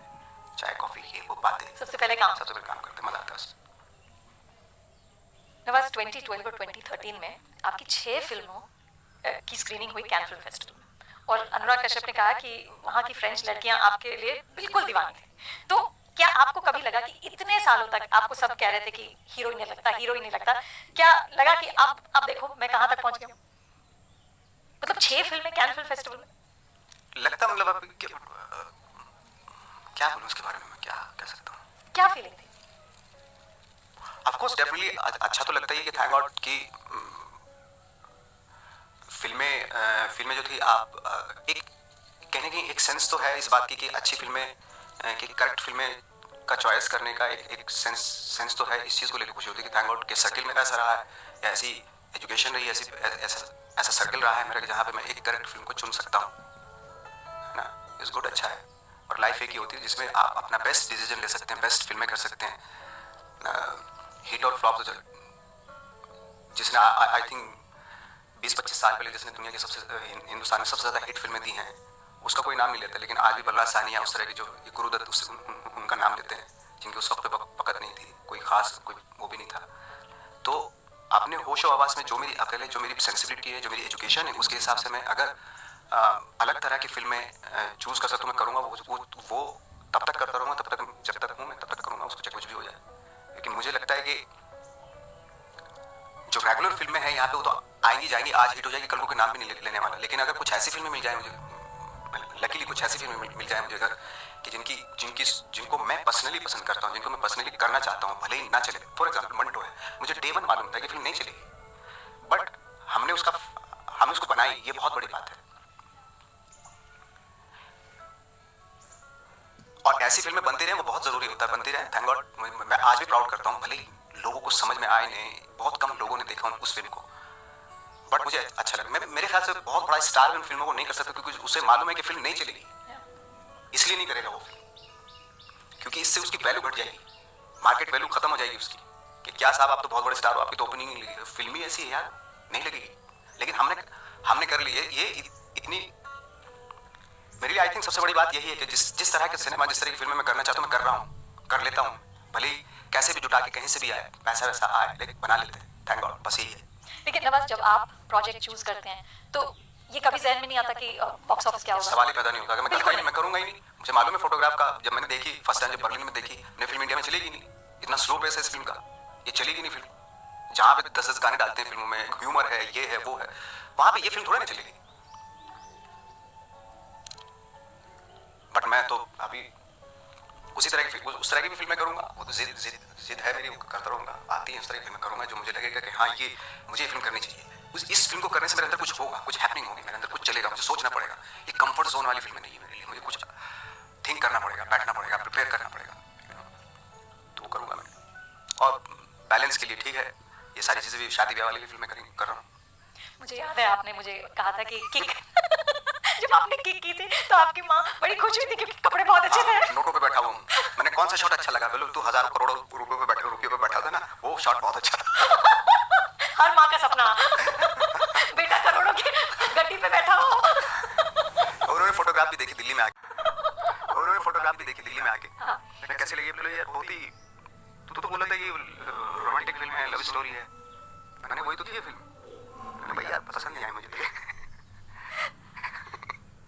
चाय कॉफी ये वो बातें, सबसे पहले काम करते, मजा आता है उससे। नवाज, 2012 और 2013 में आपकी 6 फिल्मों की स्क्रीनिंग हुई कैन फिल्म फेस्टिवल में, और अनुराग कश्यप ने कहा कि वहाँ की फ्रेंच लड़कियाँ आपके लिए बिल्कुल दीवानी थी। तो क्या आपको कभी लगा कि इतने सालों तक आपको सब कह रहे थे कि हीरो ही नहीं लगता, क्या लगा कि अब देखो मैं कहाँ तक पहुँच गया हूँ? मतलब 6 फिल्में कैन फिल्म फेस्टिवल में, लगता, मतलब अब क्या बोलूं उसके बारे में, मैं क्या कह सकता हूँ? क्या फीलिंग थी? ऑफ कोर्स डेफिनेटली अच्छा तो लगता ही है कि थैंक गॉड कि फिल्में जो थी, आप एक कहने की एक सेंस तो है इस बात की कि अच्छी फिल्में कि करेक्ट फिल्में का चॉइस करने का एक सेंस तो है। इस चीज़ को लेकर खुशी होती है कि थैंक गॉड कि सर्किल मेरा ऐसा रहा है, या ऐसी एजुकेशन रही, ऐसा सर्किल रहा है मेरा कि जहाँ पे मैं एक करेक्ट फिल्म को चुन सकता हूँ, है ना। इस गुड, अच्छा है। और लाइफ एक ही होती है जिसमें आप अपना बेस्ट डिसीजन ले सकते हैं, बेस्ट फिल्में कर सकते हैं। हिट और फ्लॉप तो जिसने आई थिंक 20-25 साल पहले जिसने दुनिया की हिंदुस्तान में सबसे ज़्यादा हिट फिल्में दी हैं, उसका कोई नाम नहीं लेता, लेकिन आज भी बलराज साहनी उस तरह की जो गुरुदत्त उनका नाम लेते हैं, जिनकी उस वक्त पे पकड़ नहीं थी, कोई खास कोई वो भी नहीं था। तो अपने होश और आवाज़ में जो मेरी अकल है, जो मेरी सेंसिबिलिटी है, जो मेरी एजुकेशन है, उसके हिसाब से मैं अगर अलग तरह की फिल्में चूज़ कर सकता हूँ, मैं करूँगा वो तब तक करता रहूँगा, तब तक जब तक हूँ मैं तब तक करूँगा उसको, चाहे कुछ भी हो जाए। लेकिन मुझे लगता है कि जो रेगुलर फिल्में हैं यहाँ पे वो तो आएंगी जाएंगी, आज हिट हो जाएगी, कल को कोई नाम भी नहीं लेने वाला। लेकिन अगर कुछ ऐसी फिल्में मिल जाए मुझे, लकीली कुछ ऐसी फिल्में मिल जाए मुझे अगर कि जिनको मैं पर्सनली पसंद करता हूँ, जिनको मैं पर्सनली करना चाहता हूँ, भले ही ना चले। फॉर एग्जाम्पल मंटो है, मुझे डे 1 मालूम था कि फिल्म नहीं चलेगी, बट हमने उसको बनाई, ये बहुत बड़ी बात है। और ऐसी फिल्में बनती रहे, वो बहुत जरूरी होता है, बनती रहे। थैंक गॉड मैं आज भी प्राउड करता हूँ, भले लोगों को समझ में आए नहीं, बहुत कम लोगों ने देखा उस फिल्म को, बट मुझे अच्छा लगा। मेरे ख्याल से बहुत बड़ा स्टार इन फिल्मों को नहीं कर सकता, क्योंकि उसे मालूम है कि फिल्म नहीं चलेगी, इसलिए नहीं करेगा वो फिल्म, क्योंकि इससे उसकी वैल्यू घट जाएगी, मार्केट वैल्यू खत्म हो जाएगी उसकी, कि क्या साहब आप तो बहुत बड़े स्टार हो, आपकी तो ओपनिंग नहीं लगेगी, फिल्म ही ऐसी है यार, नहीं लगेगी। लेकिन हमने कर ली है ये इतनी। मेरे लिए आई थिंक सबसे बड़ी बात यही है कि जिस तरह के सिनेमा, जिस तरह की फिल्में मैं करना चाहता हूँ, मैं कर रहा हूँ, कर लेता हूँ, भले ही कैसे भी जुटा के कहीं से भी आए, पैसा वैसा आए, लेकिन बना लेते हैं, थैंक गॉड, बस यही है। लेकिन नवाज, जब आप प्रोजेक्ट चूज करते हैं तो ये कभी जहन में नहीं आता कि बॉक्स ऑफिस क्या होगा? सवाल ही पैदा नहीं होता कि मैं करूंगा ही नहीं, मैं करूंगा ही नहीं। मुझे मालूम है फोटोग्राफ का, जब मैंने देखी फर्स्ट टाइम, जब बर्लिन में देखी, ने फिल्म इंडिया में चलेगी नहीं, इतना स्लो पेस है इस फिल्म का, ये चलेगी नहीं फिल्म। जहाँ पे 10-10 गाने डालते हैं फिल्मों में, ह्यूमर है, ये है वो है, वहां पे ये फिल्म थोड़ा नहीं चलेगी। बट मैं तो अभी उस तरह की भी फिल्में करूंगा, वो तो जिद है मेरी, करता रहूंगा, आती है उस तरह की फिल्में करूंगा जो मुझे लगेगा कि हाँ ये मुझे फिल्म करनी चाहिए। इस फिल्म को करने से मेरे अंदर कुछ होगा, कुछ हैपनिंग होगी, मेरे अंदर कुछ चलेगा, मुझे सोचना पड़ेगा। ये कंफर्ट जोन वाली फिल्में नहीं है मेरे लिए, मुझे कुछ थिंक करना पड़ेगा, बैठना पड़ेगा, प्रिपेयर करना पड़ेगा, तो वो करूंगा मैं। और बैलेंस के लिए ठीक है, ये सारी चीजें भी शादी ब्याह वाली भी फिल्में कर रहा हूँ। मुझे याद है आपने मुझे कहा था कि किक जब आपने किक की थी तो आपकी माँ बड़ी खुश हुई थी क्योंकि कपड़े बहुत अच्छे थे। नोटों पे बैठा हुआ हूँ, मैंने कौन सा शॉट अच्छा लगा, बोलो तू हजारों करोड़ों रुपए पे बैठा था ना, वो शॉट बहुत अच्छा था। हर माँ का सपना बेटा करोड़ों की गड्डी पे बैठा हो। उन्होंने फोटोग्राफ भी देखी दिल्ली में आके, मैं कैसे लगी, बोलो यार बहुत ही, तू तो बोला था ये रोमांटिक फिल्म है, लव स्टोरी है, मैंने वही तो थी ये फिल्म, भाई यार पसंद नहीं आई मुझे।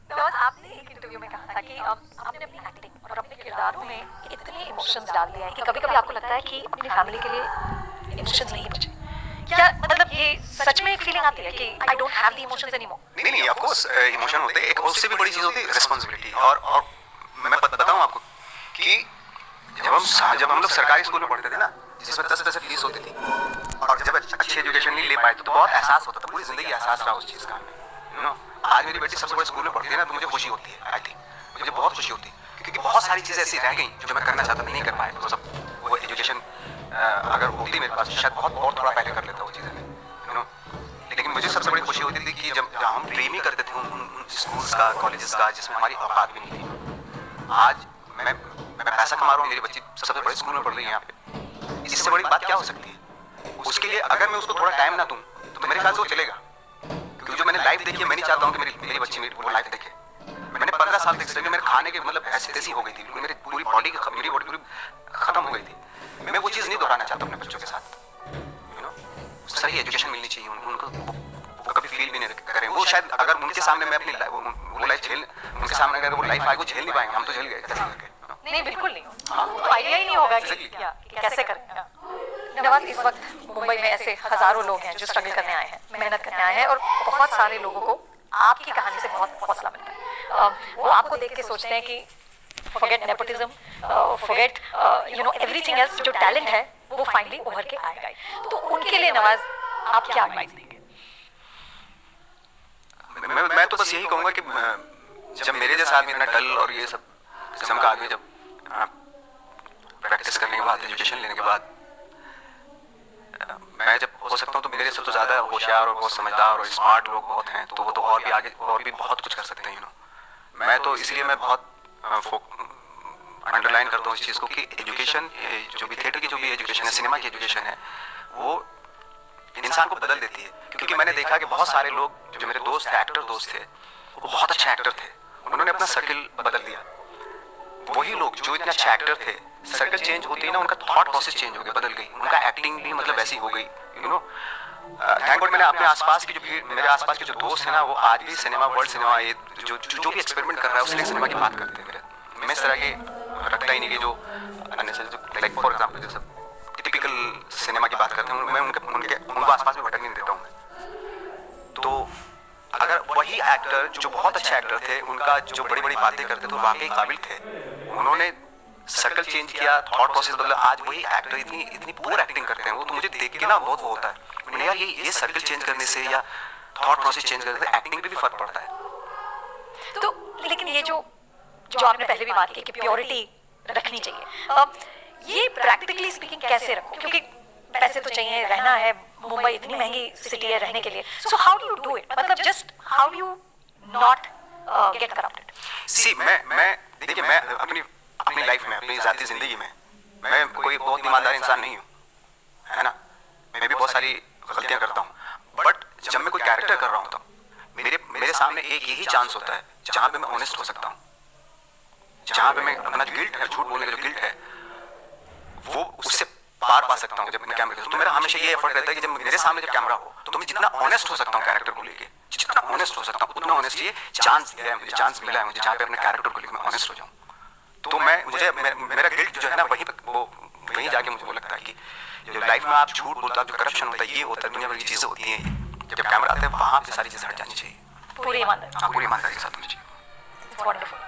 तो आपने एक इंटरव्यू में कहा था कि आपने अपनी एक्टिंग और अपने किरदारों में इतने इमोशंस डाल दिए हैं कि कभी कभी आपको लगता है कि अपनी फैमिली के लिए इमोशंस नहीं बचे। क्या मतलब ये सच में एक फीलिंग आती है कि I don't have the emotions anymore? नहीं, ऑफ कोर्स इमोशन होते हैं, एक उससे भी बड़ी चीज होती है रिस्पांसिबिलिटी। और मैं बताऊं आपको कि जब हम लोग सरकारी स्कूल में पढ़ते थे ना, जिसमें 10 पैसे फीस होती थी, और जब अच्छी एजुकेशन नहीं ले पाए तो बहुत एहसास होता था, पूरी जिंदगी एहसास रहा उस चीज का। यू नो, आज मेरी बेटी सबसे बड़े स्कूल में पढ़ती है ना, तो मुझे खुशी होती है। आई थिंक मुझे बहुत खुशी होती है, क्योंकि बहुत सारी चीजें ऐसी रह गई जो मैं करना चाहता था, नहीं कर पाया। तो सब वो एजुकेशन अगर होती मेरे पास, शायद बहुत और थोड़ा पहले कर लेता वो चीजें, यू नो। लेकिन मुझे सबसे बड़ी खुशी होती थी कि जब हम ड्रीम ही करते थे उन स्कूल्स का, कॉलेजेस का, जिसमें हमारी औकात भी नहीं थी। आज मैं पैसा कमा रहा हूँ, मेरी बच्ची सबसे बड़े स्कूल में पढ़ रही है यहाँ पे। इससे बड़ी बात क्या हो सकती है? उसके लिए अगर मैं उसको थोड़ा टाइम ना दूं तो मेरे ख्याल से वो चलेगा, क्योंकि जो मैंने लाइफ देखी है, मैं नहीं चाहता हूँ कि मेरी बच्ची मेरी वो लाइफ देखे। मैंने 15 साल तक मेरे खाने के मतलब ऐसी तैसी हो गई थी, मेरी पूरी बॉडी पूरी खत्म हो गई थी। मैं वो चीज़ नहीं दोहराना चाहता अपने बच्चों के साथ। यू नो, सही एजुकेशन मिलनी चाहिए उनको, वो कभी फील भी नहीं करें। वो शायद अगर उनके सामने मैं अपनी वो लाइफ उनके सामने अगर वो लाइफ आए, वो झेल नहीं पाएंगे। हम तो झेल गए। नहीं, बिल्कुल नहीं। तो आइडिया ही नहीं होगा कि कैसे करें। नवाज, इस वक्त मुंबई में ऐसे हजारों लोग हैं जो स्ट्रगल करने आए हैं, मेहनत करने आए हैं, और बहुत सारे लोगों को आपकी कहानी से बहुत हौसला मिलता है। वो आपको देख के सोचते हैं कि forget nepotism, forget everything else, जो टैलेंट है वो फाइनली उभर के आएगा। तो उनके लिए नवाज आप क्या एडवाइस देंगे? मैं तो बस यही कहूँगा कि जब मेरे जैसा आदमी इतना डल और ये सब किस्म का आदमी जब प्रैक्टिस करने के बाद, एजुकेशन लेने के बाद, मैं जब हो सकता हूँ तो मेरे से तो ज़्यादा होशियार और बहुत समझदार और स्मार्ट लोग बहुत हैं, तो वो तो और भी आगे और भी बहुत कुछ कर सकते हैं। यू नो, मैं तो इसलिए मैं बहुत अंडरलाइन करता हूँ इस चीज़ को कि एजुकेशन, जो भी थिएटर की जो भी एजुकेशन है, सिनेमा की एजुकेशन है, वो इंसान को बदल देती है। क्योंकि मैंने देखा कि बहुत सारे लोग जो मेरे दोस्त थे, एक्टर दोस्त थे, वो बहुत अच्छे एक्टर थे, उन्होंने अपना सर्किल बदल दिया। वही लोग जो इतने अच्छे एक्टर थे, सर्कल चेंज होती है ना, उनका थॉट प्रोसेस चेंज हो गया, बदल गई, उनका एक्टिंग भी मतलब ऐसी हो गई। यू नो, थैंक गॉड मैंने अपने आसपास की जो भीड़, मेरे आसपास के जो दोस्त हैं ना, वो आज भी सिनेमा, वर्ल्ड सिनेमा, ये जो भी एक्सपेरिमेंट कर रहा है उसके लिए सिनेमा की बात करते हैं। मैं इस तरह के रखता ही नहीं कि जो लाइक फॉर एग्जाम्पल जैसे टिपिकल सिनेमा की बात करते हैं, मैं उनको आसपास में भटकने नहीं देता हूँ। तो अगर वही एक्टर जो बहुत अच्छे एक्टर थे, उनका जो बड़ी बड़ी बातें करते थे, वाकई काबिल थे, उन्होंने सर्कल चेंज किया, थॉट प्रोसेस बदला, आज वही एक्टर इतनी पुअर एक्टिंग करते हैं। वो तो मुझे देख के ना बहुत वो होता है यार, ये सर्कल चेंज करने से या थॉट प्रोसेस चेंज करने से एक्टिंग पे भी फर्क पड़ता है। तो लेकिन ये जो आपने पहले भी बात की कि प्योरिटी रखनी चाहिए, ये प्रैक्टिकली स्पीकिंग कैसे रखो? क्योंकि पैसे तो चाहिए, रहना है, मुंबई इतनी महंगी सिटी है रहने के लिए। So how do you do it? मतलब just how do you not get corrupted? See देखिए, मैं अपनी लाइफ में, अपनी जाती जिंदगी में मैं कोई बहुत ईमानदार इंसान नहीं हूँ, है ना। मैं भी बहुत सारी गलतियाँ करता हूँ, बट जब मैं कोई कैरेक्टर कर रहा होता हूँ, मेरे सामने एक यही चांस होता है जहाँ पे मैं ऑनेस्ट हो सकता हूँ, जहाँ पे मैं अपना गिल्ट है, झूठ बोलने का जो गिल्ट है, वो उससे पार पा सकता हूँ जब मैं कैमरे के। तो मेरा हमेशा ये एफर्ट रहता है कि जब मेरे सामने जब कैमरा हो तो मैं जितना ऑनेस्ट हो सकता हूँ कैरेक्टर को लेके, जितना ऑनेस्ट हो सकता हूँ उतना ऑनेस्ट, ये चांस दिया है मुझे, चांस मिला है मुझे जहाँ पे अपने कैरेक्टर को लेकर मैं ऑनेस्ट हो जाऊँ। तो मेरा गिल्ट जो है ना, वहीं जाके मुझे वो लगता है कि जो लाइफ में आप झूठ बोलते हो, जो करप्शन होता है, ये होता है, दुनिया भर की चीजें होती हैं, जब कैमरा आता है वहाँ पे सारी चीजें हट जानी चाहिए, पूरी ईमानदारी। हाँ, पूरी ईमानदारी के साथ होनी चाहिए। It's wonderful.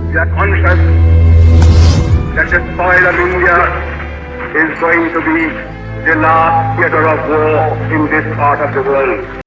We are conscious that the soil of India is going to be the last theatre of war in this part of the world.